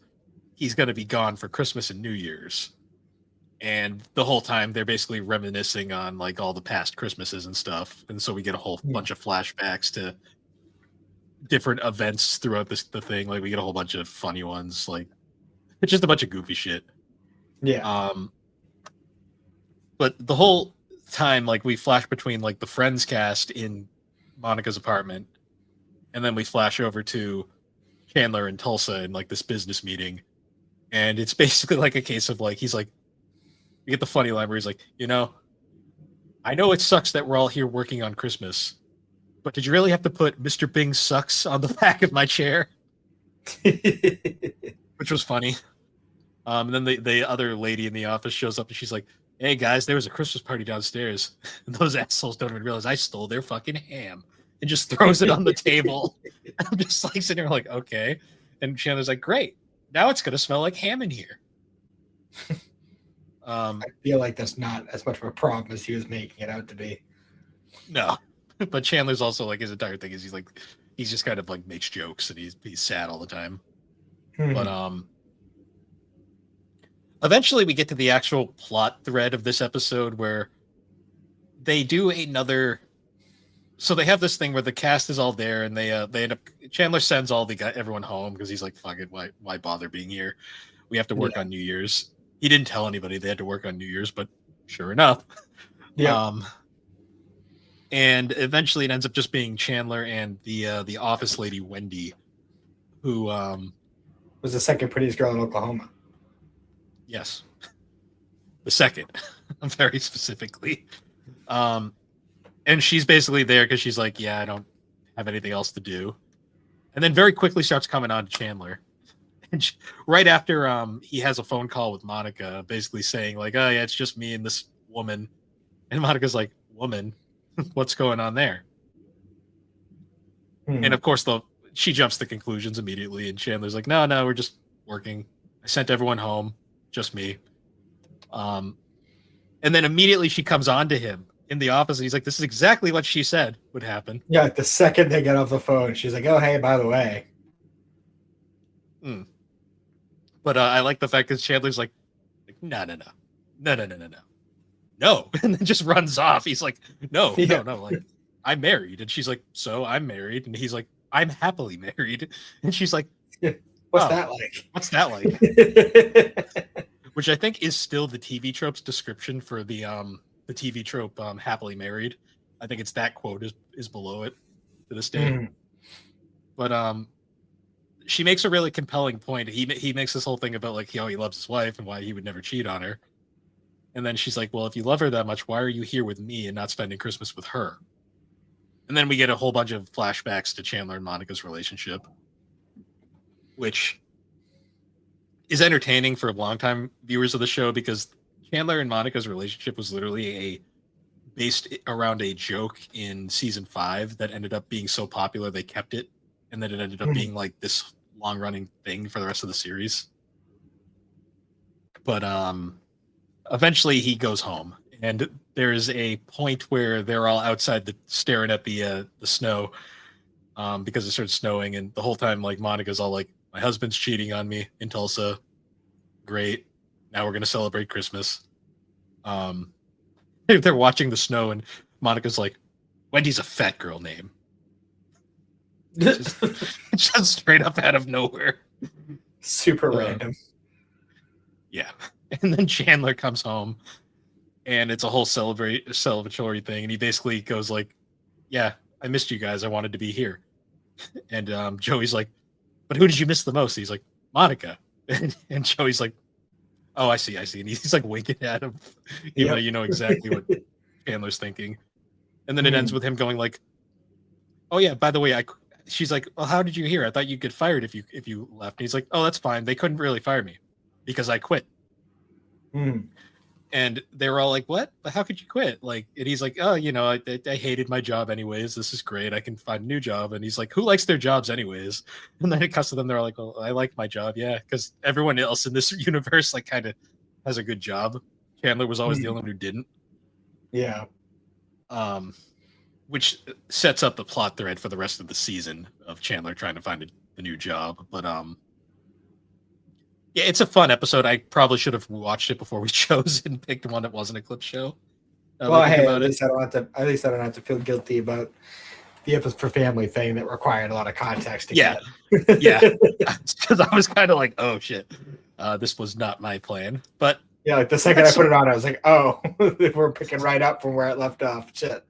he's going to be gone for Christmas and New Year's. And the whole time they're basically reminiscing on like all the past Christmases and stuff. And so we get a whole Mhm. bunch of flashbacks to different events throughout the thing. Like we get a whole bunch of funny ones, like it's just a bunch of goofy shit. Yeah. Um, but the whole time, like we flash between like the Friends cast in Monica's apartment, and then we flash over to Chandler in Tulsa in like this business meeting. And it's basically like a case of like he's like you get the funny line where he's like, I know it sucks that we're all here working on Christmas, but did you really have to put Mr. Bing sucks on the back of my chair? Which was funny. And then the other lady in the office shows up and she's like, hey guys, there was a Christmas party downstairs. And those assholes don't even realize I stole their fucking ham and just throws it on the table. I'm just like sitting there like, okay. And Chandler's like, great. Now it's gonna smell like ham in here. I Um, feel like that's not as much of a problem as he was making it out to be. no. But Chandler's also like his entire thing is he's just kind of like makes jokes and he's sad all the time. But Mhm. eventually we get to the actual plot thread of this episode where they do another so they have this thing where the cast is all there and they end up Chandler sends everyone home because he's like fuck it why bother being here, we have to work Yeah. on New Year's. He didn't tell anybody they had to work on New Year's, but sure enough. Yep. um and eventually it ends up just being Chandler and the office lady Wendy, who Was the second prettiest girl in Oklahoma. yes, the second very specifically. um and she's basically there because she's like, yeah, I don't have anything else to do, and then very quickly starts coming on to Chandler. And right after he has a phone call with Monica basically saying like, oh yeah, it's just me and this woman. And Monica's like, woman, what's going on there? And Mhm. of course she jumps to conclusions immediately, and Chandler's like, no, we're just working. I sent everyone home, just me. um and then immediately she comes on to him in the office and he's like, this is exactly what she said would happen. Yeah, the second they get off the phone, she's like, "Oh, hey, by the way." Mm. But I like the fact that Chandler's like no, and then just runs off. He's like, no, Yeah. like I'm married, and she's like, so I'm married, and he's like, I'm happily married, and she's like, What's oh, that like? what's that like? which I think is still the TV trope's description for the TV trope happily married. I think it's that quote is below it to this day. Mhm. But she makes a really compelling point. He makes this whole thing about like how he loves his wife and why he would never cheat on her. And then she's like, "Well, if you love her that much, why are you here with me and not spending Christmas with her?" And then we get a whole bunch of flashbacks to Chandler and Monica's relationship, which is entertaining for longtime viewers of the show because Chandler and Monica's relationship was literally based around a joke in season 5 that ended up being so popular they kept it, and then it ended up being like this long running thing for the rest of the series. But eventually he goes home, and there's a point where they're all outside staring at the snow because it starts snowing, and the whole time like Monica's all like, "My husband's cheating on me in Tulsa. Great. Now we're gonna celebrate Christmas." They're watching the snow, and Monica's like, "Wendy's a fat girl name." Just straight up out of nowhere. Super random. Yeah. And then Chandler comes home, and it's a whole celebratory thing, and he basically goes like, "Yeah, I missed you guys. I wanted to be here." And Joey's like, "But who did you miss the most?" He's like, "Monica." And Joey's like, "Oh, I see. And he's like winking at him, even though you know exactly what Chandler's thinking. And then it ends with him going like, "Oh yeah, by the way, she's like, "Well, how did you hear? I thought you'd get fired if you left." And he's like, "Oh, that's fine. They couldn't really fire me because I quit." And they were all like, "What? But how could you quit?" Like, and he's like, "Oh, I hated my job anyways. This is great. I can find a new job." And he's like, "Who likes their jobs anyways?" And then it cuts to them. They're like, "Well, I like my job, yeah," because everyone else in this universe like kind of has a good job. Chandler was always the only one who didn't. Yeah. Which sets up the plot thread for the rest of the season of Chandler trying to find a new job. But yeah, it's a fun episode. I probably should have watched it before we chose and picked one that wasn't a clip show. Well, hey, at least I don't have to feel guilty about the Episode for Family thing that required a lot of context to get. Yeah. Because I was kind of like, oh shit, this was not my plan. But yeah, like the second I put it on, I was like, oh, we're picking right up from where it left off. Shit.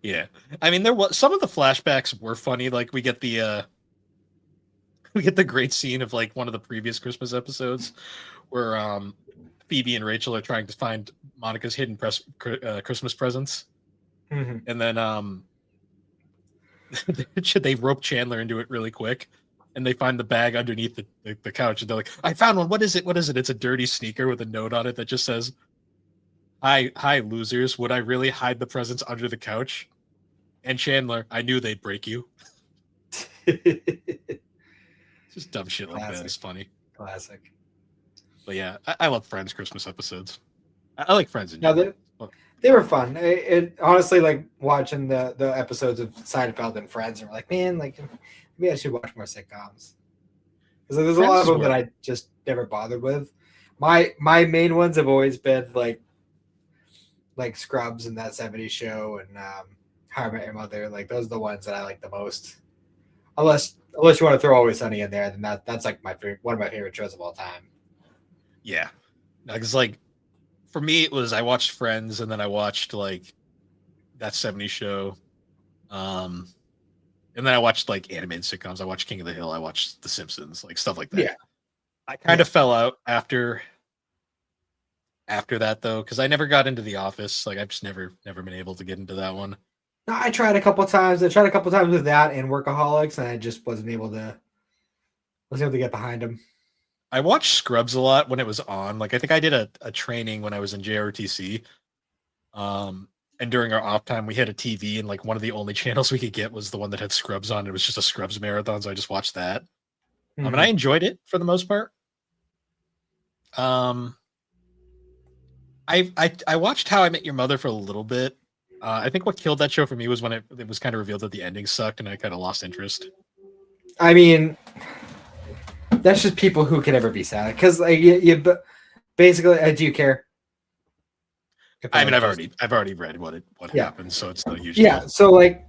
Yeah, I mean, there was some of the flashbacks were funny. Like we get the great scene of like one of the previous Christmas episodes where Phoebe and Rachel are trying to find Monica's hidden Christmas presents, and then they rope Chandler into it really quick, and they find the bag underneath the couch, and they're like, "I found one. What is it? What is it?" It's a dirty sneaker with a note on it that just says, Hi, losers. Would I really hide the presents under the couch?" And Chandler, "I knew they'd break you." Just dumb shit like that is funny. Classic. But yeah, I love Friends Christmas episodes. I like Friends in general. They were fun. It honestly, like watching the episodes of Seinfeld and Friends, and we're like, man, like maybe I should watch more sitcoms. Because there's a lot of them that I just never bothered with. My main ones have always been like Scrubs and That 70s Show and How I Met Your Mother. Like those are the ones that I like the most. Unless you want to throw Always Sunny in there, then that's like one of my favorite shows of all time. Yeah, because like for me it was I watched Friends and then I watched like That 70s Show, and then I watched like animated sitcoms. I watched King of the Hill. I watched The Simpsons, like stuff like that. Yeah, I kind of fell out after that though, because I never got into The Office. Like I've just never been able to get into that one. No, I tried a couple times. I tried a couple times with that and Workaholics, and I just wasn't able to get behind them. I watched Scrubs a lot when it was on. Like I think I did a training when I was in JRTC. And during our off time, we had a TV, and like one of the only channels we could get was the one that had Scrubs on. It was just a Scrubs marathon, so I just watched that. And I enjoyed it for the most part. I watched How I Met Your Mother for a little bit. I think what killed that show for me was when it was kind of revealed that the ending sucked, and I kind of lost interest. I mean, that's just people who can ever be sad. Because like you basically, do you care? I mean, I've already read what happened, so it's no huge deal. Deal. So like,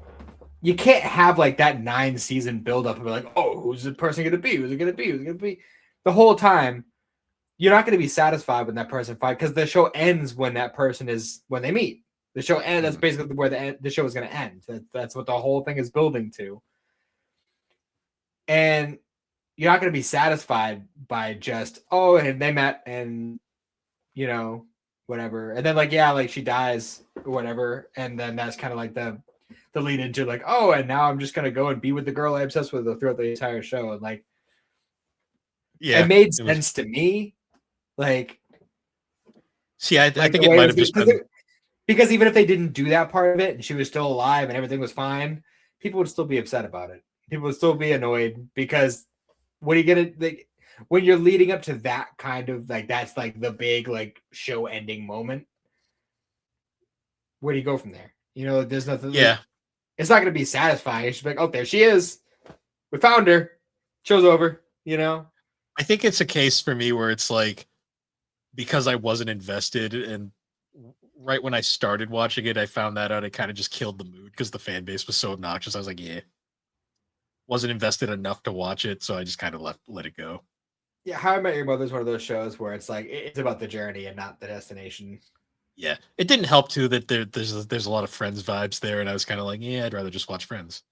you can't have like that 9-season build up and be like, oh, who's the person going to be? Who's it going to be? Who's it going to be? The whole time, you're not going to be satisfied when that person fight because the show ends when that person is when they meet. The show ends. That's basically where the show is going to end. That's what the whole thing is building to. And you're not going to be satisfied by just and they met and whatever, and then like she dies or whatever, and then that's kind of like the lead into like and now I'm just going to go and be with the girl I obsessed with throughout the entire show, and like it made sense to me. Like, see, I think it might have just been because even if they didn't do that part of it and she was still alive and everything was fine, people would still be upset about it. People would still be annoyed because what are you gonna like when you're leading up to that kind of like that's like the big like show ending moment? Where do you go from there? There's nothing. Yeah, it's not gonna be satisfying. It's just like, oh, there she is. We found her. Show's over. I think it's a case for me where it's like because I wasn't invested, and right when I started watching it, I found that out. It kind of just killed the mood because the fan base was so obnoxious. I was like, yeah. Wasn't invested enough to watch it, so I just kind of let it go. Yeah, How I Met Your Mother is one of those shows where it's like it's about the journey and not the destination. Yeah, it didn't help too that there's a lot of Friends vibes there, and I was kind of like, yeah, I'd rather just watch Friends.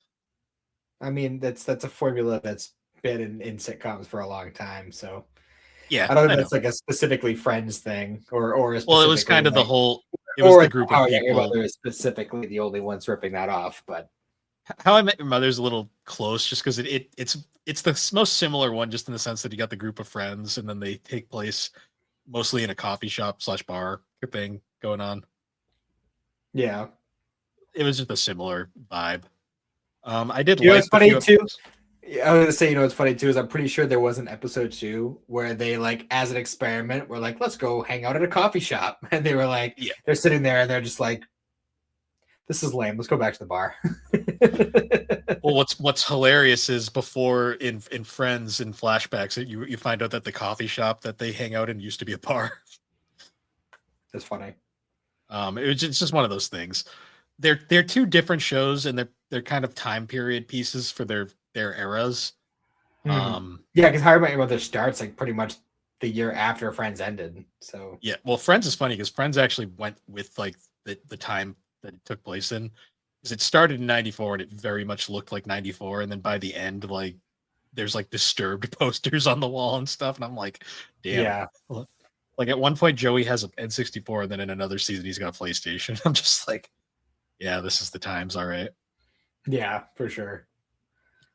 I mean, that's a formula that's been in sitcoms for a long time, so yeah, I don't know if that's like a specifically Friends thing or well, it was kind of the whole. It was the group of people. Your Mother is specifically the only ones ripping that off, but. How I Met Your Mother's a little close just because it's the most similar one, just in the sense that you got the group of friends and then they take place mostly in a coffee shop / bar thing going on. Yeah, it was just a similar vibe. I did like it's funny too. I was gonna say, it's funny too, is I'm pretty sure there was an episode 2 where they like as an experiment were like, let's go hang out at a coffee shop, and they were like, they're sitting there and they're just like, this is lame. Let's go back to the bar. Well, what's hilarious is before in Friends in flashbacks, you find out that the coffee shop that they hang out in used to be a bar. That's funny. It's just one of those things. They're two different shows, and they're kind of time period pieces for their eras. Yeah, because How I Met Your Mother starts like pretty much the year after Friends ended. So yeah, well, Friends is funny because Friends actually went with like the time that it took place in, because it started in 94 and it very much looked like 94, and then by the end, like there's like Disturbed posters on the wall and stuff, and I'm like, damn. Yeah. Like at one point Joey has an N64, and then in another season he's got a PlayStation. I'm just like, yeah, this is the times, all right. Yeah, for sure.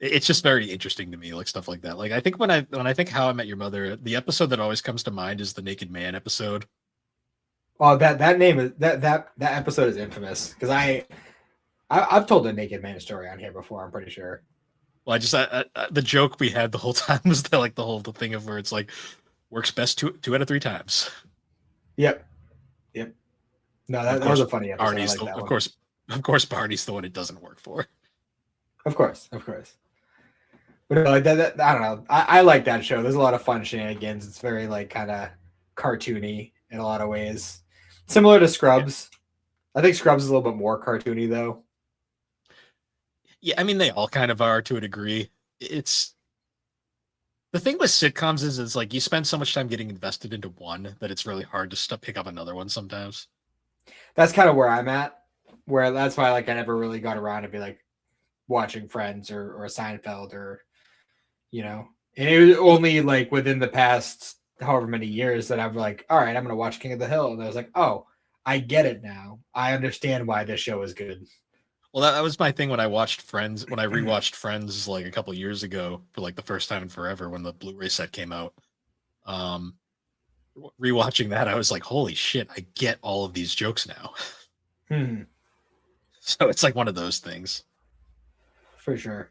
It's just very interesting to me, like stuff like that. Like I think when I think How I Met Your Mother, the episode that always comes to mind is the Naked Man episode. Oh, that name is that episode is infamous because I've told a Naked Man story on here before. I'm pretty sure. Well, I just the joke we had the whole time was that like the thing of where it's like works best two out of 3 times. Yep. No, that was a funny episode. Barney's of course, Barney's the one it doesn't work for. Of course. But like that, I don't know. I like that show. There's a lot of fun shenanigans. It's very like kind of cartoony in a lot of ways. Similar to Scrubs. Yeah. I think Scrubs is a little bit more cartoony though. Yeah, I mean they all kind of are to a degree. It's the thing with sitcoms is like you spend so much time getting invested into one that it's really hard to pick up another one sometimes. That's kind of where I'm at. Where that's why like I never really got around to be like watching Friends or Seinfeld or and it was only like within the past however many years that I'm like, all right, I'm gonna watch King of the Hill, and I was like, oh, I get it now. I understand why this show is good. Well, that was my thing when I watched Friends. When I rewatched Friends like a couple years ago for like the first time in forever when the Blu-ray set came out. Rewatching that, I was like, holy shit, I get all of these jokes now. So it's like one of those things. For sure.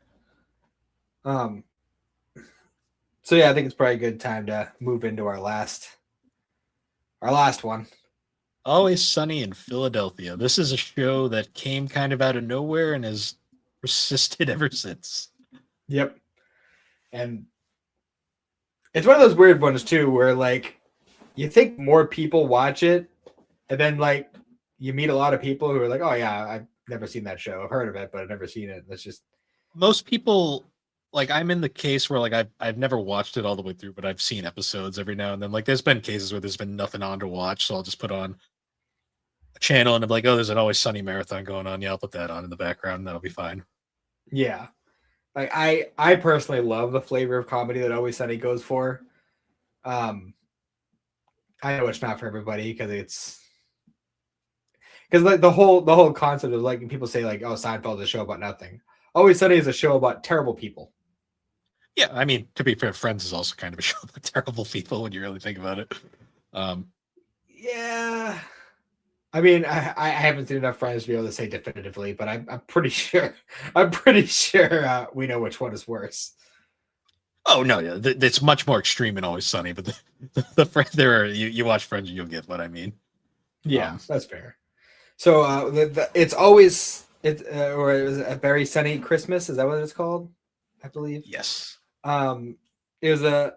So yeah, I think it's probably a good time to move into our last one. Always Sunny in Philadelphia. This is a show that came kind of out of nowhere and has persisted ever since. Yep. And it's one of those weird ones too, where like you think more people watch it, and then like you meet a lot of people who are like, oh yeah, I've never seen that show. I've heard of it, but I've never seen it. That's just most people like I'm in the case where like I've never watched it all the way through, but I've seen episodes every now and then. Like there's been cases where there's been nothing on to watch, so I'll just put on a channel and I'm like, oh, there's an Always Sunny marathon going on. Yeah, I'll put that on in the background, and that'll be fine. Yeah. Like I personally love the flavor of comedy that Always Sunny goes for. Um, I know it's not for everybody because like the whole concept of like people say like, oh, Seinfeld is a show about nothing. Always Sunny is a show about terrible people. Yeah, I mean, to be fair, Friends is also kind of a show about terrible people when you really think about it. Yeah. I mean, I haven't seen enough Friends to be able to say definitively, but I'm pretty sure we know which one is worse. Oh no, yeah, it's much more extreme and Always Sunny, but there are you watch Friends and you'll get what I mean. Yeah, that's fair. So it's always or it was a very sunny Christmas. Is that what it's called? I believe. Yes. It was a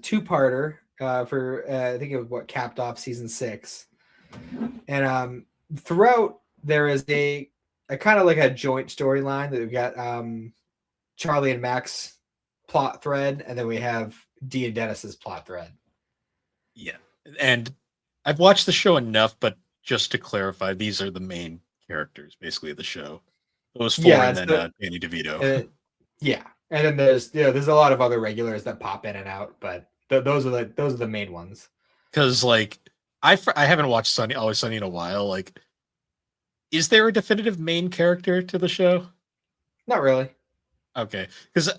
two-parter for I think it was what capped off season 6, and throughout there is a kind of like a joint storyline that we've got Charlie and Max plot thread, and then we have Dee and Dennis's plot thread. Yeah, and I've watched the show enough, but just to clarify, these are the main characters basically of the show. Those four, and then Danny DeVito. Yeah, and then there's a lot of other regulars that pop in and out, but those are the main ones. Because like I haven't watched Always Sunny in a while. Like, is there a definitive main character to the show? Not really. Okay, because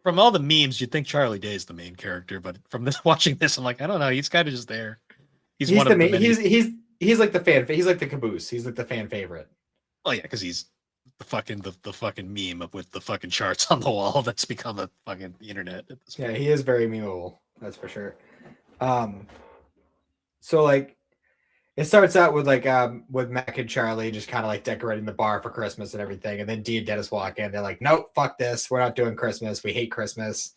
from all the memes, you'd think Charlie Day is the main character, but from watching this, I'm like, I don't know. He's kind of just there. He's one of the many. He's like the fan. He's like the caboose. He's like the fan favorite. Oh yeah, because he's the fucking meme with the fucking charts on the wall that's become a fucking internet. Yeah, he is very memeable. That's for sure. So like, it starts out with like with Mac and Charlie just kind of like decorating the bar for Christmas and everything, and then Dee and Dennis walk in. They're like, "Nope, fuck this. We're not doing Christmas. We hate Christmas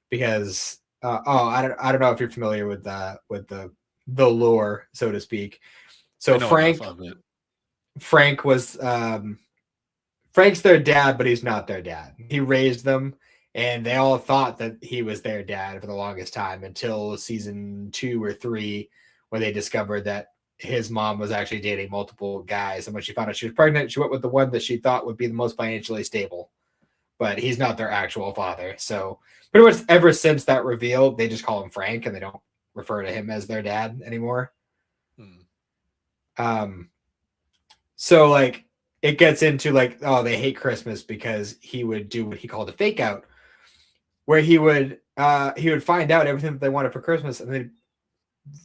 because I don't know if you're familiar with the lore, so to speak." So Frank was Frank's their dad, but he's not their dad. He raised them, and they all thought that he was their dad for the longest time until season 2 or 3, where they discovered that his mom was actually dating multiple guys. And when she found out she was pregnant, she went with the one that she thought would be the most financially stable. But he's not their actual father. So pretty much ever since that reveal, they just call him Frank, and they don't refer to him as their dad anymore. So like it gets into like, oh, they hate Christmas because he would do what he called a fake out, where he would find out everything that they wanted for Christmas, and then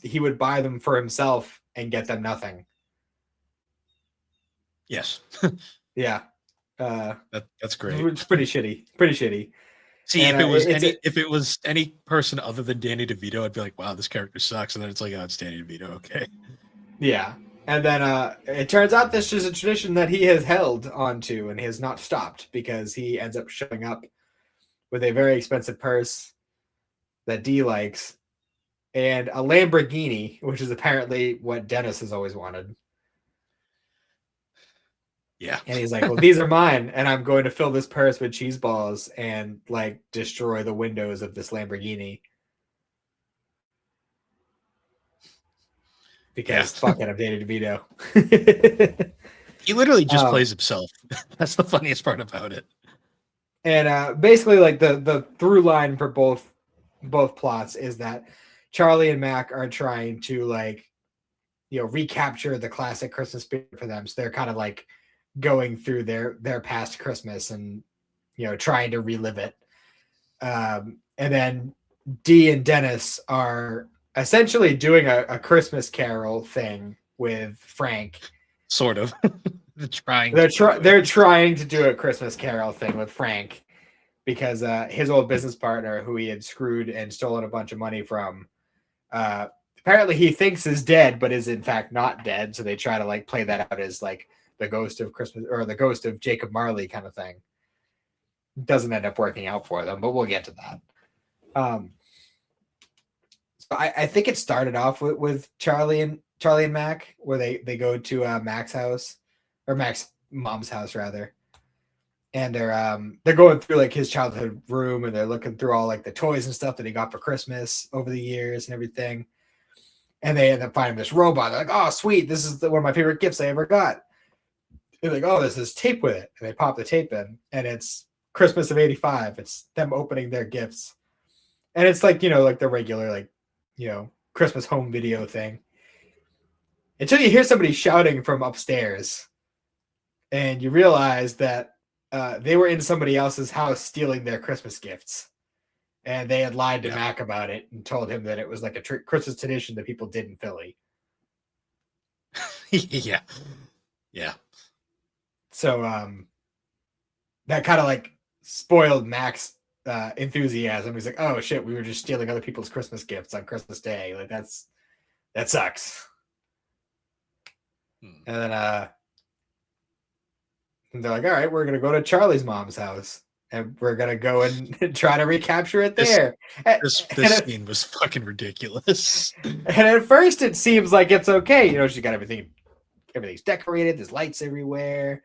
he would buy them for himself and get them nothing. Yes. Yeah. That's great. It's pretty shitty. See, and, if it was any person other than Danny DeVito, I'd be like, wow, this character sucks. And then it's like, oh, it's Danny DeVito. Okay. Yeah. And then it turns out this is a tradition that he has held onto and he has not stopped, because he ends up showing up with a very expensive purse that Dee likes and a Lamborghini, which is apparently what Dennis has always wanted. Yeah. And he's like, well, these are mine, and I'm going to fill this purse with cheese balls and like destroy the windows of this Lamborghini. Because fuck it, I'm Danny DeVito. He literally just plays himself. That's the funniest part about it. And basically, like the through line for both plots is that Charlie and Mac are trying to like, recapture the classic Christmas spirit for them. So they're kind of like going through their past Christmas and trying to relive it. And then Dee and Dennis are essentially doing a Christmas Carol thing with Frank. Sort of. They're trying to do a Christmas Carol thing with Frank because his old business partner, who he had screwed and stolen a bunch of money from, apparently he thinks is dead, but is in fact not dead. So they try to like play that out as like the ghost of Christmas or the ghost of Jacob Marley kind of thing. Doesn't end up working out for them, but we'll get to that. So I think it started off with Charlie and Mac, where they go to Mac's house, or Mac's mom's house rather, and they're going through like his childhood room, and they're looking through all like the toys and stuff that he got for Christmas over the years and everything. And they end up finding this robot. They're like, "Oh, sweet! This is one of my favorite gifts I ever got." They're like, "Oh, there's this tape with it," and they pop the tape in, and it's Christmas of '85. It's them opening their gifts, and it's like like the regular Christmas home video thing. Until you hear somebody shouting from upstairs, and you realize that they were in somebody else's house stealing their Christmas gifts. And they had lied to Mac about it and told him that it was like a Christmas tradition that people did in Philly. Yeah. So that kind of like spoiled Mac's enthusiasm. He's like, "Oh shit, we were just stealing other people's Christmas gifts on Christmas Day. Like that sucks." And then they're like, "All right, we're gonna go to Charlie's mom's house." And we're gonna go and try to recapture it there. This scene was fucking ridiculous. And at first, it seems like it's okay. She's got everything's decorated. There's lights everywhere.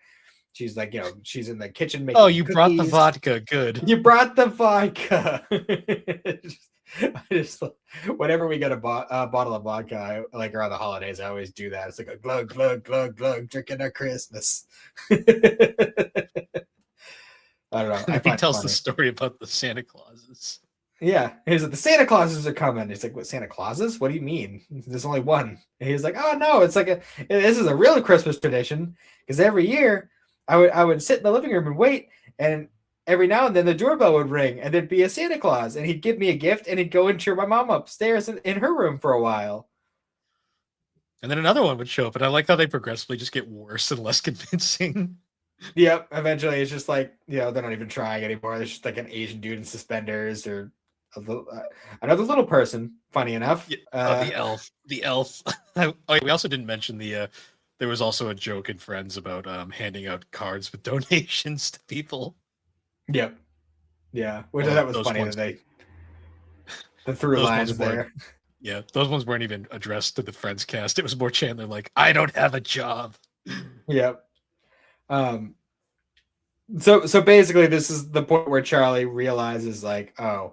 She's like, she's in the kitchen making. Oh, you cookies. brought the vodka. Good. You brought the vodka. just whenever we get a bottle of vodka, like around the holidays, I always do that. It's like a glug, glug, glug, glug, drinking at Christmas. I don't know. He tells the story about the Santa Clauses. Yeah. He's like, the Santa Clauses are coming. He's like, "What, Santa Clauses? What do you mean? There's only one." And he's like, "Oh no, it's like this is a real Christmas tradition, because every year I would sit in the living room and wait, and every now and then the doorbell would ring and there'd be a Santa Claus, and he'd give me a gift, and he'd go and cheer my mom upstairs in her room for a while. And then another one would show up, and I like how they progressively just get worse and less convincing." Yep. Eventually, it's just like they're not even trying anymore. There's just like an Asian dude in suspenders, or another little person. Funny enough, the elf. Oh, we also didn't mention there was also a joke in Friends about handing out cards with donations to people. Yep. Yeah, which I thought was funny that the through lines there. Yeah, those ones weren't even addressed to the Friends cast. It was more Chandler like, "I don't have a job." Yep. So basically this is the point where Charlie realizes like, "Oh,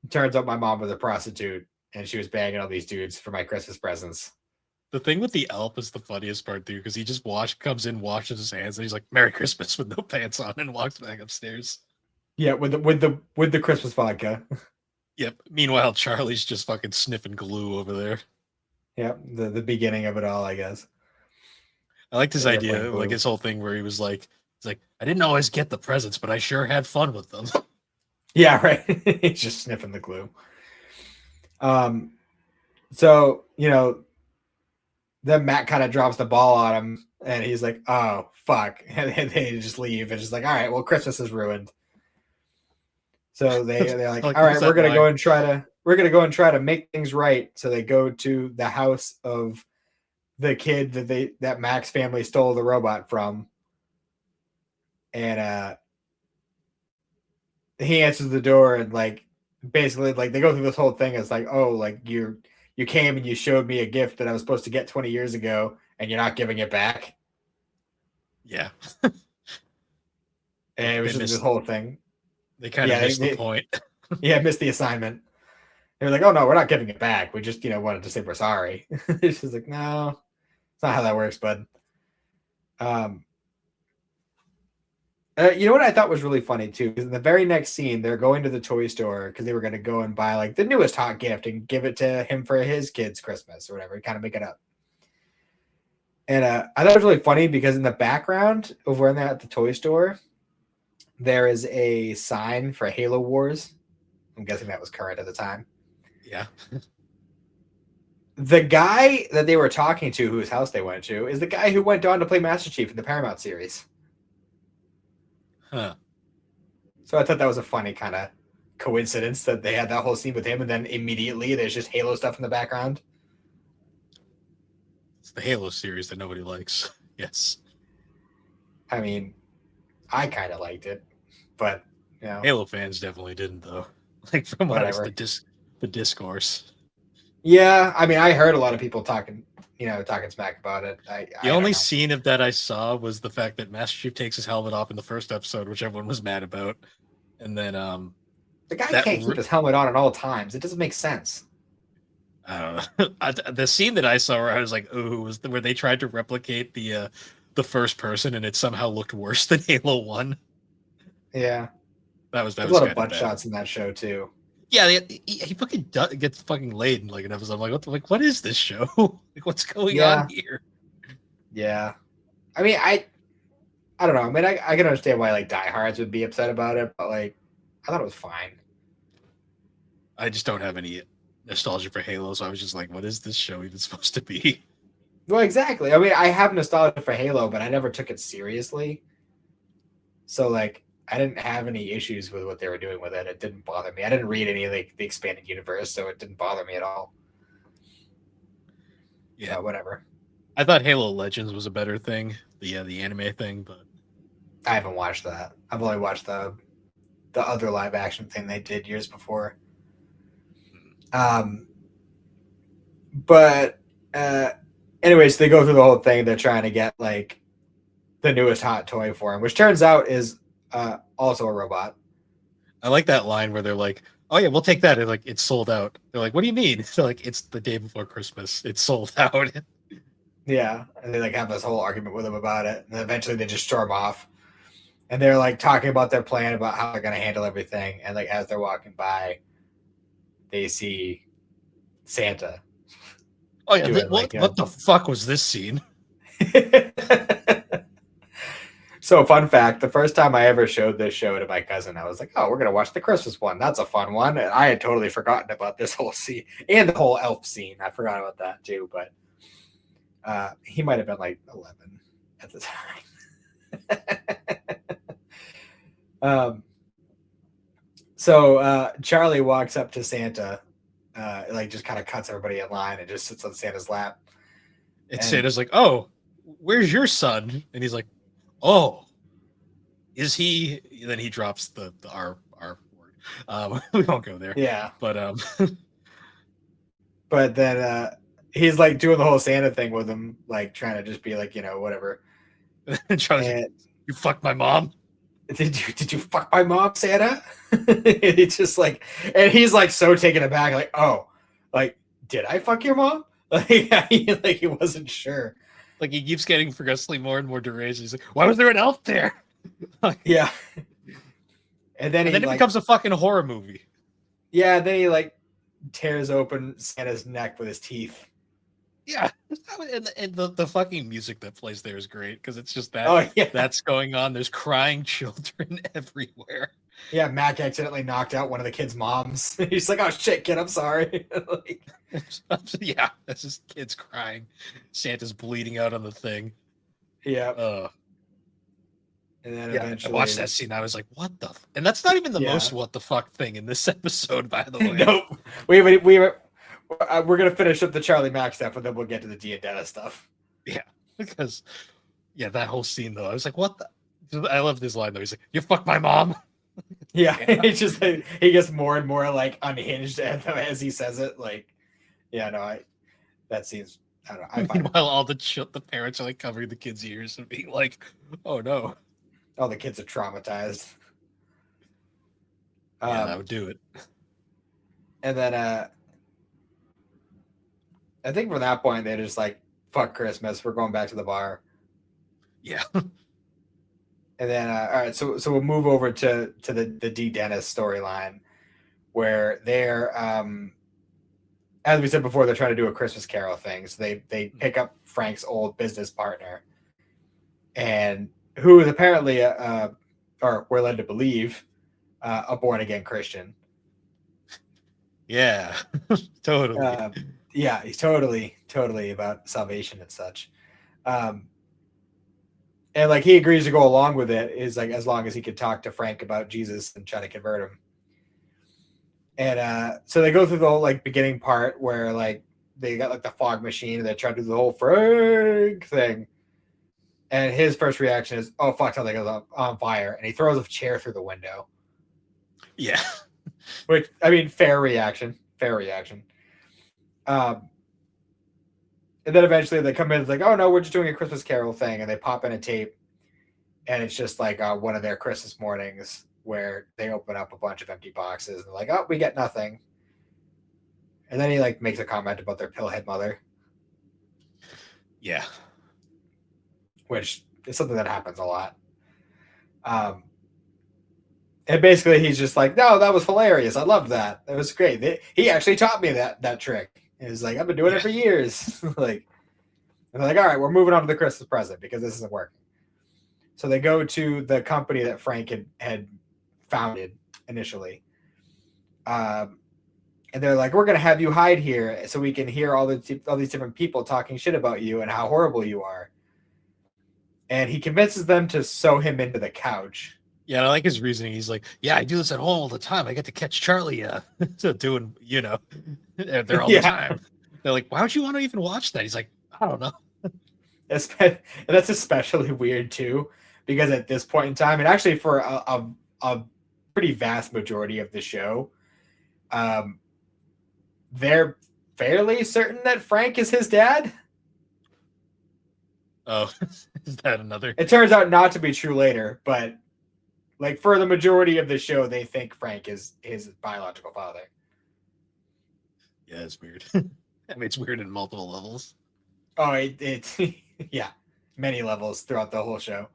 it turns out my mom was a prostitute and she was banging all these dudes for my Christmas presents." The thing with the elf is the funniest part too, because he just comes in, washes his hands, and he's like, "Merry Christmas" with no pants on, and walks back upstairs. Yeah, with the Christmas vodka. Yep. Meanwhile, Charlie's just fucking sniffing glue over there. Yep, the beginning of it all, I guess. I liked his idea, like his whole thing where he's like, "I didn't always get the presents, but I sure had fun with them." Yeah, right. He's just sniffing the glue. So then Matt kind of drops the ball on him, and he's like, "Oh fuck," and they just leave. It's just like, "All right, well, Christmas is ruined." So they're like, "All right, we're gonna go and try to make things right." So they go to the house of the kid that Mac's family stole the robot from, and he answers the door, and like basically like they go through this whole thing. It's like, "Oh, like you came and you showed me a gift that I was supposed to get 20 years ago, and you're not giving it back." Yeah. And it was just this whole thing. They kind of missed the point. Yeah, missed the assignment. They were like, "Oh no, we're not giving it back. We just wanted to say we're sorry." It's just like, no, it's not how that works, bud. You know what I thought was really funny too? Because in the very next scene, they're going to the toy store because they were going to go and buy like the newest hot gift and give it to him for his kid's Christmas or whatever, kind of make it up. And I thought it was really funny because in the background of when they're at the toy store, there is a sign for Halo Wars. I'm guessing that was current at the time. Yeah. The guy that they were talking to, whose house they went to, is the guy who went on to play Master Chief in the Paramount series. Huh. So I thought that was a funny kind of coincidence that they had that whole scene with him, and then immediately there's just Halo stuff in the background. It's the Halo series that nobody likes. Yes. I mean, I kind of liked it, but Halo fans definitely didn't, though. Like from what I the discourse. Yeah, I mean, I heard a lot of people talking, talking smack about it. The I don't only know. scene of that I saw was the fact that Master Chief takes his helmet off in the first episode, which everyone was mad about, and then The guy that can't keep his helmet on at all times. It doesn't make sense. I don't know. The scene that I saw where I was like, "Ooh," was where they tried to replicate the first person, and it somehow looked worse than Halo 1. Yeah, That there's a was lot of kind of butt bad. shots in that show too. Yeah, he fucking gets fucking laid in like an episode. I'm like, what is this show? Like, what's going on Yeah, here? yeah. I mean, I don't know. I mean, I can understand why like diehards would be upset about it, but like, I thought it was fine. I just don't have any nostalgia for Halo, so I was just like, what is this show even supposed to be? Well, exactly. I mean, I have nostalgia for Halo, but I never took it seriously. So like, I didn't have any issues with what they were doing with it. It didn't bother me. I didn't read any of the expanded universe, so it didn't bother me at all. Yeah, So whatever. I thought Halo Legends was a better thing, the anime thing, but I haven't watched that. I've only watched the other live action thing they did years before. But anyways, they go through the whole thing. They're trying to get like the newest hot toy for him, which turns out is also a robot. I like that line where they're like, "Oh yeah, we'll take that." And like, it's sold out. They're like, "What do you mean?" They're like, "It's the day before Christmas. It's sold out." Yeah, and they like have this whole argument with him about it, and then eventually they just storm off. And they're like talking about their plan about how they're gonna handle everything. And like as they're walking by, they see Santa. Oh yeah, Doing what like what the fuck was this scene? So, fun fact, the first time I ever showed this show to my cousin, I was like, oh, we're going to watch the Christmas one. That's a fun one. And I had totally forgotten about this whole scene and the whole elf scene. I forgot about that too, but he might have been like 11 at the time. So Charlie walks up to Santa, like just kind of cuts everybody in line and just sits on Santa's lap. And Santa's like, "Oh, where's your son?" And he's like, "Oh, is he?" And then he drops the R word. We won't go there. Yeah, but but then he's like doing the whole Santa thing with him, like trying to just be like, whatever. Charlie's like, "You fucked my mom." Did you fuck my mom, Santa? He just like, and he's like so taken aback, like, oh, like, did I fuck your mom? Like he wasn't sure. Like he keeps getting progressively more and more deranged. He's like, "Why was there an elf there?" Yeah. And then it becomes a fucking horror movie. Yeah, then he like tears open Santa's neck with his teeth. Yeah, and the fucking music that plays there is great because it's just that that's going on. There's crying children everywhere. Yeah, Mac accidentally knocked out one of the kids' moms. He's like, "Oh shit, kid, I'm sorry." Like, yeah, that's just kids crying. Santa's bleeding out on the thing. Yeah. And then eventually, I watched that scene. I was like, "What the?" And that's not even the most what the fuck thing in this episode, by the way. Nope. We're gonna finish up the Charlie Mack stuff, and then we'll get to the Dia Dennis stuff. Yeah, because that whole scene though, I was like, "What the?" I love this line though. He's like, "You fucked my mom." Yeah, it's just like, he gets more and more like unhinged as he says it. Like, that seems. I don't know. Meanwhile, all the parents are like covering the kids' ears and being like, "Oh no." All the kids are traumatized. Yeah, that would do it. And then I think from that point they're just like, fuck Christmas, we're going back to the bar. Yeah. And then all right, so we'll move over to the D Dennis storyline where they're as we said before, they're trying to do a Christmas Carol thing. So they pick up Frank's old business partner, and who is apparently or we're led to believe, a born again Christian. Yeah, totally. Yeah, he's totally about salvation and such. And like he agrees to go along with it, is like as long as he could talk to Frank about Jesus and try to convert him. And so they go through the whole like beginning part where like they got like the fog machine and they're trying to do the whole Frank thing. And his first reaction is, "Oh fuck, something goes on fire," and he throws a chair through the window. Yeah, which I mean, fair reaction. And then eventually they come in, it's like, oh no, we're just doing a Christmas Carol thing, and they pop in a tape, and it's just like one of their Christmas mornings where they open up a bunch of empty boxes, and they're like, oh, we get nothing. And then he like makes a comment about their pillhead mother. Yeah. Which is something that happens a lot. And basically he's just like, no, that was hilarious. I loved that. That was great. He actually taught me that trick. And he's like, I've been doing it for years. Like, and they're like, all right, we're moving on to the Christmas present because this isn't working. So they go to the company that Frank had founded initially. And they're like, we're going to have you hide here so we can hear all these different people talking shit about you and how horrible you are. And he convinces them to sew him into the couch. Yeah, I like his reasoning. He's like, yeah, I do this at home all the time. I get to catch Charlie so doing, there all the time. They're like, why would you want to even watch that? He's like, I don't know. And that's especially weird, too, because at this point in time, and actually for a pretty vast majority of the show, they're fairly certain that Frank is his dad. Oh, is that another? It turns out not to be true later, but like for the majority of the show, they think Frank is his biological father. Yeah, it's weird. I mean, it's weird in multiple levels. Oh, it's yeah, many levels throughout the whole show.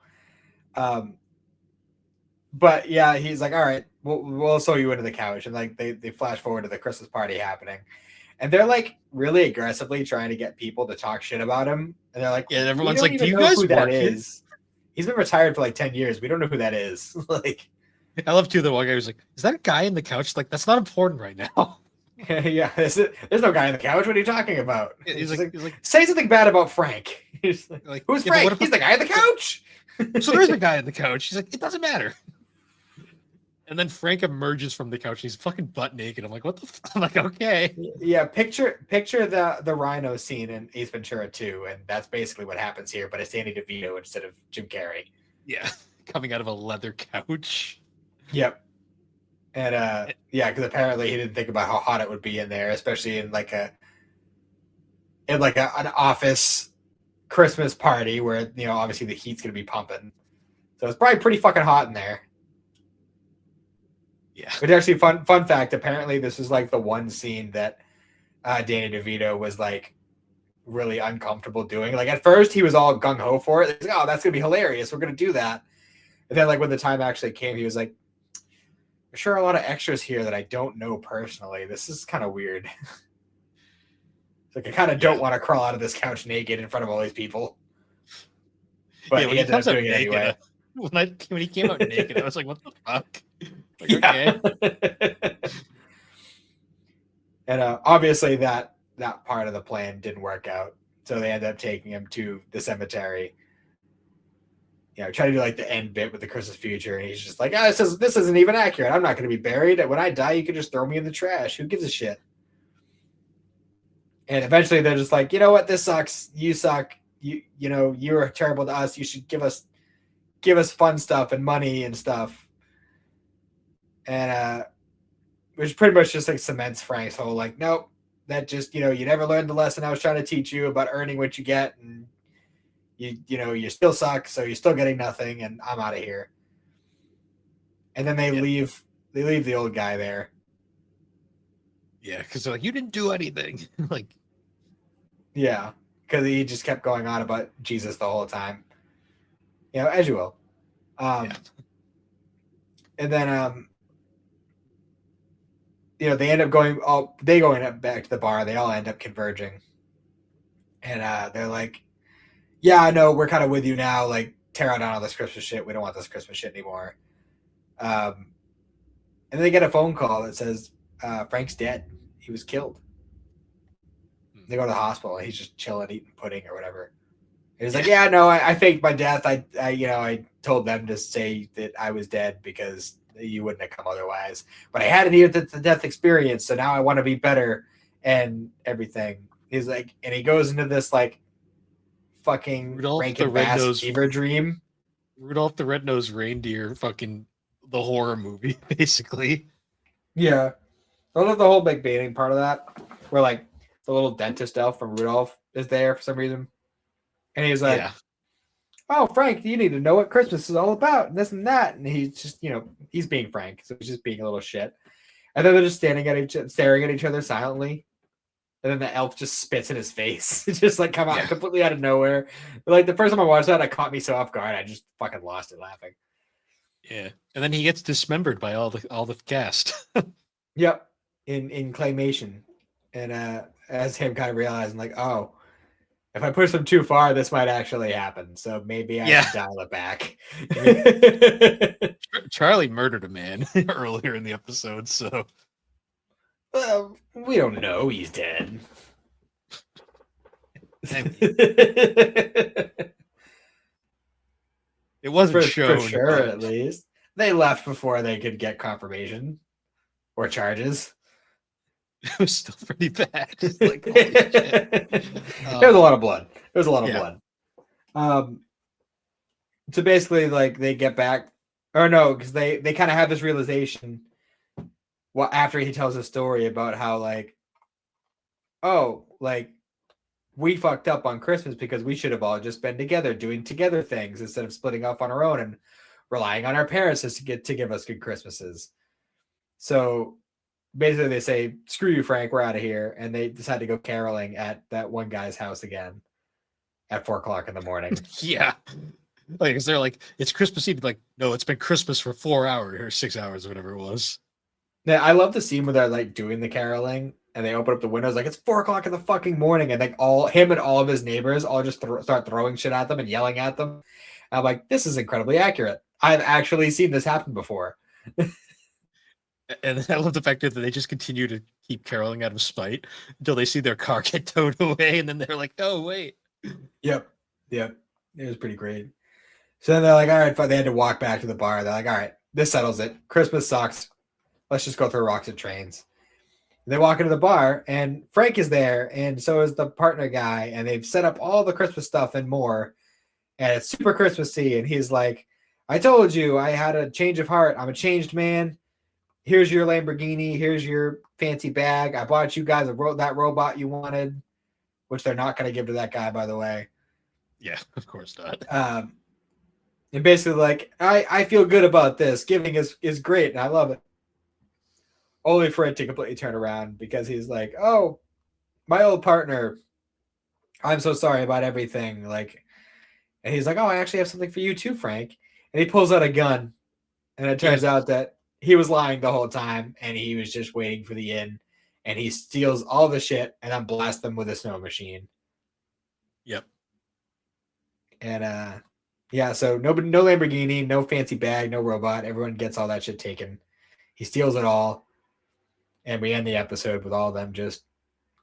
But yeah, he's like, all right, we'll sew you into the couch, and like they flash forward to the Christmas party happening, and they're like really aggressively trying to get people to talk shit about him, and they're like, yeah, everyone's like, do you know guys who work that is? He's been retired for like 10 years. We don't know who that is. Like, I love too the one guy was like, is that a guy in the couch? Like, that's not important right now. Yeah, there's no guy on the couch. What are you talking about? He's like, say something bad about Frank. He's like who's Frank? He's the guy on the couch. So there's a guy on the couch. He's like, it doesn't matter. And then Frank emerges from the couch. He's fucking butt naked. I'm like, what the fuck? I'm like, okay. Yeah, picture the rhino scene in Ace Ventura 2, and that's basically what happens here, but it's Danny DeVito instead of Jim Carrey. Yeah, coming out of a leather couch. Yep. And yeah, because apparently he didn't think about how hot it would be in there, especially in an office Christmas party where obviously the heat's gonna be pumping. So it's probably pretty fucking hot in there. Yeah. But actually, fun fact. Apparently, this was like the one scene that Danny DeVito was like really uncomfortable doing. Like at first, he was all gung ho for it. Like, oh, that's gonna be hilarious. We're gonna do that. And then, like when the time actually came, he was like, "There's sure a lot of extras here that I don't know personally. This is kind of weird. It's like I kind of don't want to crawl out of this couch naked in front of all these people." But yeah, he ended up doing it anyway. When he came out naked, I was like, "What the fuck?" Like, yeah. Okay. And obviously that part of the plan didn't work out. So they ended up taking him to the cemetery. Try to do like the end bit with the Christmas future. And he's just like, this isn't even accurate. I'm not going to be buried. When I die, you can just throw me in the trash. Who gives a shit? And eventually they're just like, you know what? This sucks. You suck. You're terrible to us. You should give us fun stuff and money and stuff. And which pretty much just like cements Frank's whole like, nope, that just you never learned the lesson I was trying to teach you about earning what you get, and you still suck, so you're still getting nothing, and I'm out of here. And then they leave the old guy there. Yeah, because they're like, you didn't do anything. Like, yeah, because he just kept going on about Jesus the whole time. As you will. And then they end up going back to the bar. They all end up converging. And they're like, yeah, I know, we're kind of with you now. Like, tear out all this Christmas shit. We don't want this Christmas shit anymore. And then they get a phone call that says, Frank's dead. He was killed. They go to the hospital. And he's just chilling, eating pudding or whatever. And he's like, yeah, no, I faked my death. I told them to say that I was dead because you wouldn't have come otherwise. But I had a near-death experience, so now I want to be better and everything. He's like, and he goes into this like fucking Rankin Bass fever dream. Rudolph the Red-Nosed Reindeer, fucking the horror movie, basically. Yeah, I love the whole big baiting part of that, where like the little dentist elf from Rudolph, is there for some reason, and he's like, Yeah. "Oh, Frank, you need to know what Christmas is all about, and this and that." And he's just, he's being Frank, so he's just being a little shit. And then they're just staring at each other silently. And then the elf just spits in his face. It just like come out completely out of nowhere. Like the first time I watched that, it caught me so off guard. I just fucking lost it laughing. Yeah. And then he gets dismembered by all the cast. Yep. In claymation. And as him kind of realizing, like, oh, if I push them too far, this might actually happen. So maybe I should dial it back. Charlie murdered a man earlier in the episode, so well, we don't know he's dead. It wasn't shown. For sure, at least. They left before they could get confirmation or charges. It was still pretty bad. Like, there was a lot of blood. There was a lot of blood. So basically, like, they get back, or no, because they kind of have this realization. Well, after he tells a story about how, like, oh, like, we fucked up on Christmas because we should have all just been together doing together things instead of splitting off on our own and relying on our parents to give us good Christmases. So basically they say, screw you, Frank, we're out of here. And they decide to go caroling at that one guy's house again at 4:00 in the morning. Yeah. Like, is they're like, it's Christmas Eve. Like, no, it's been Christmas for 4 hours or 6 hours or whatever it was. Now, I love the scene where they're like doing the caroling and they open up the windows like it's 4:00 in the fucking morning, and like him and all of his neighbors all just start throwing shit at them and yelling at them. And I'm like, this is incredibly accurate. I've actually seen this happen before. And I love the fact that they just continue to keep caroling out of spite until they see their car get towed away, and then they're like, "Oh wait." Yep. It was pretty great. So then they're like, all right, they had to walk back to the bar. They're like, all right, this settles it. Christmas sucks. Let's just go through rocks and trains. They walk into the bar, and Frank is there, and so is the partner guy, and they've set up all the Christmas stuff and more, and it's super Christmassy. And he's like, I told you I had a change of heart. I'm a changed man. Here's your Lamborghini. Here's your fancy bag. I bought you guys that robot you wanted, which they're not going to give to that guy, by the way. Yeah, of course not. And basically, like, I feel good about this. Giving is great, and I love it. Only for it to completely turn around because he's like, oh, my old partner, I'm so sorry about everything. Like, and he's like, oh, I actually have something for you too, Frank. And he pulls out a gun, and it turns out that he was lying the whole time, and he was just waiting for the end. And he steals all the shit and then blasts them with a snow machine. Yep. And so no Lamborghini, no fancy bag, no robot. Everyone gets all that shit taken. He steals it all. And we end the episode with all of them just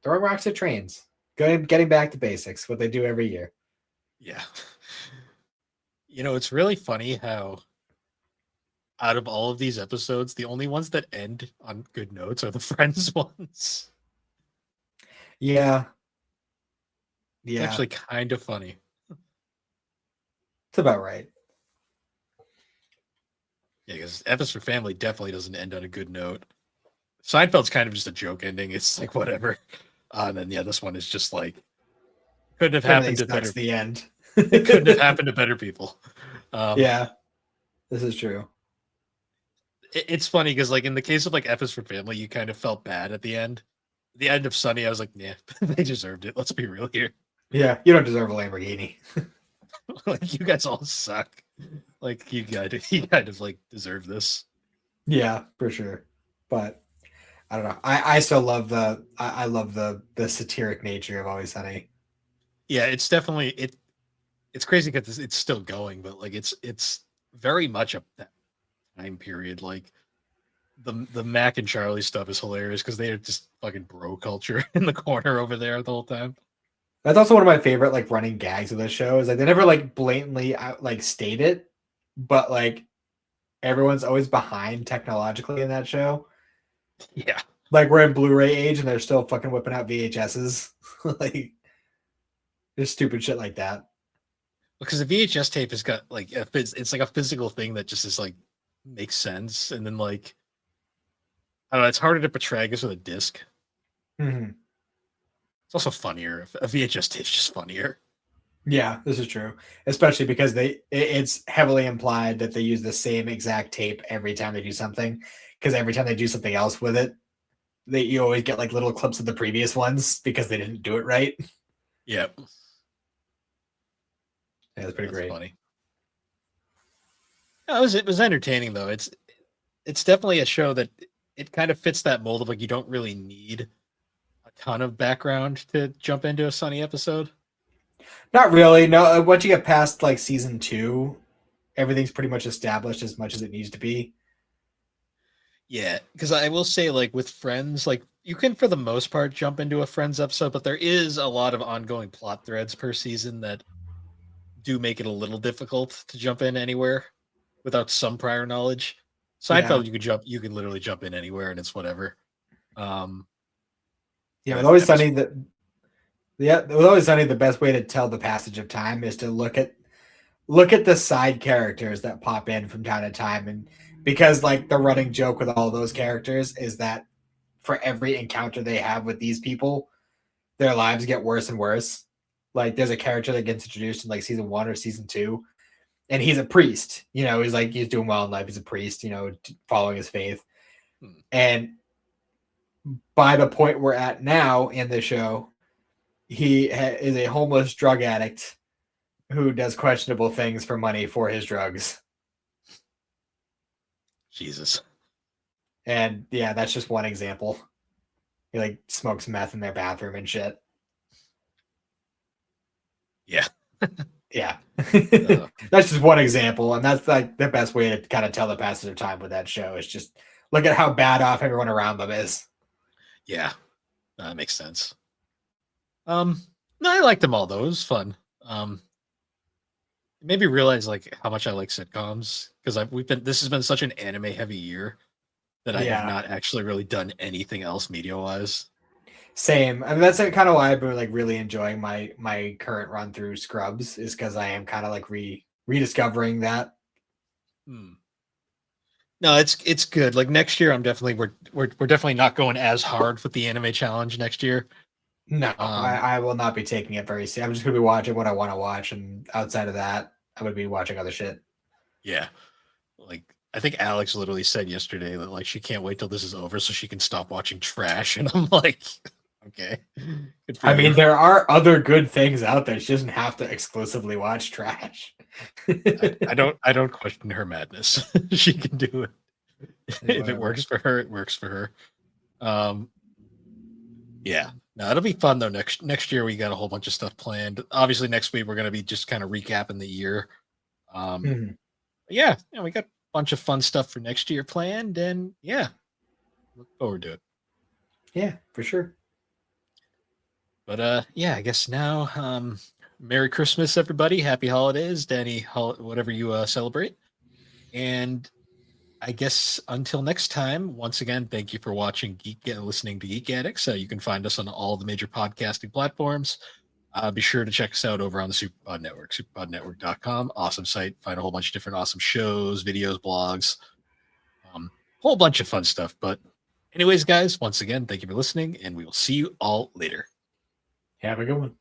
throwing rocks at trains, getting back to basics, what they do every year. Yeah. You know, it's really funny how out of all of these episodes, the only ones that end on good notes are the Friends ones. Yeah. It's actually kind of funny. It's about right. Yeah, because F is for Family definitely doesn't end on a good note. Seinfeld's kind of just a joke ending. It's like whatever. And then this one is just like couldn't have happened to better. The end. It couldn't have happened to better people. Yeah, this is true. It's funny because like in the case of like F is for Family, you kind of felt bad at the end. The end of Sunny, I was like, yeah, they deserved it. Let's be real here. Yeah, you don't deserve a Lamborghini. Like you guys all suck. Like you kind of like deserve this. Yeah, for sure. But I don't know. I still love I love the satiric nature of Always Sunny. Yeah, it's definitely it's crazy because it's still going, but like it's very much a time period. Like the Mac and Charlie stuff is hilarious because they are just fucking bro culture in the corner over there the whole time. That's also one of my favorite like running gags of the show is like they never like blatantly like state it, but like everyone's always behind technologically in that show. Yeah. Like we're in Blu-ray age and they're still fucking whipping out VHSs. Like there's stupid shit like that. Because the VHS tape has got like it's like a physical thing that just is like makes sense. And then like I don't know, it's harder to portray, I guess, with a disc. Mm-hmm. It's also funnier. A VHS tape's just funnier. Yeah, this is true, especially because it's heavily implied that they use the same exact tape every time they do something. Because every time they do something else with it, you always get like little clips of the previous ones because they didn't do it right. Yep. Yeah, that's pretty That's great. funny. No, it was entertaining though. It's definitely a show that it kind of fits that mold of like you don't really need a ton of background to jump into a Sunny episode. Not really. No, once you get past like season 2, everything's pretty much established as much as it needs to be. Yeah, because I will say, like with Friends, like you can for the most part jump into a Friends episode, but there is a lot of ongoing plot threads per season that do make it a little difficult to jump in anywhere without some prior knowledge. Yeah, Seinfeld, you can literally jump in anywhere and it's whatever. Um, yeah. With but Always episode, Sunny, with Always Sunny, the best way to tell the passage of time is to look at the side characters that pop in from time to time, and because like the running joke with all those characters is that for every encounter they have with these people, their lives get worse and worse. Like there's a character that gets introduced in like season 1 or season 2, and he's a priest. He's doing well in life. He's a priest. Following his faith, hmm, and by the point we're at now in the show, he is a homeless drug addict who does questionable things for money for his drugs. Jesus. And yeah, that's just one example. He like smokes meth in their bathroom and shit. Yeah. Yeah. Uh, That's just one example. And that's like the best way to kind of tell the passage of time with that show is just look at how bad off everyone around them is. yeah, that makes sense. No, I liked them all though. It was fun. It made me realize like how much I like sitcoms because we've been this has been such an anime heavy year that I have Yeah. not actually really done anything else media wise. Same. I mean, that's kind of why I've been like really enjoying my current run through Scrubs is because I am kind of like rediscovering that. Hmm. No, it's good. Like next year, I'm definitely we're definitely not going as hard with the anime challenge next year. No, Um, I will not be taking it very seriously. I'm just gonna be watching what I want to watch, and outside of that, I would be watching other shit. yeah, like I think Alex literally said yesterday that like she can't wait till this is over so she can stop watching trash, and I'm like, okay, good for I you. mean, there are other good things out there. She doesn't have to exclusively watch trash. I don't question her madness. She can do it. If it Whatever. works for her, it works for her. Um, yeah. No, it'll be fun though. Next year we got a whole bunch of stuff planned. Obviously, next week we're gonna be just kind of recapping the year. Um, Mhm. yeah, we got a bunch of fun stuff for next year planned, and yeah, look forward to it. Yeah, for sure. But yeah, I guess now, Merry Christmas, everybody. Happy holidays, Danny. Whatever you celebrate, and I guess until next time, once again, thank you for watching listening to Geek Addicts. You can find us on all the major podcasting platforms. Be sure to check us out over on the Superpod Network, superpodnetwork.com. Awesome site. Find a whole bunch of different awesome shows, videos, blogs, whole bunch of fun stuff. But, anyways, guys, once again, thank you for listening, and we will see you all later. Have a good one.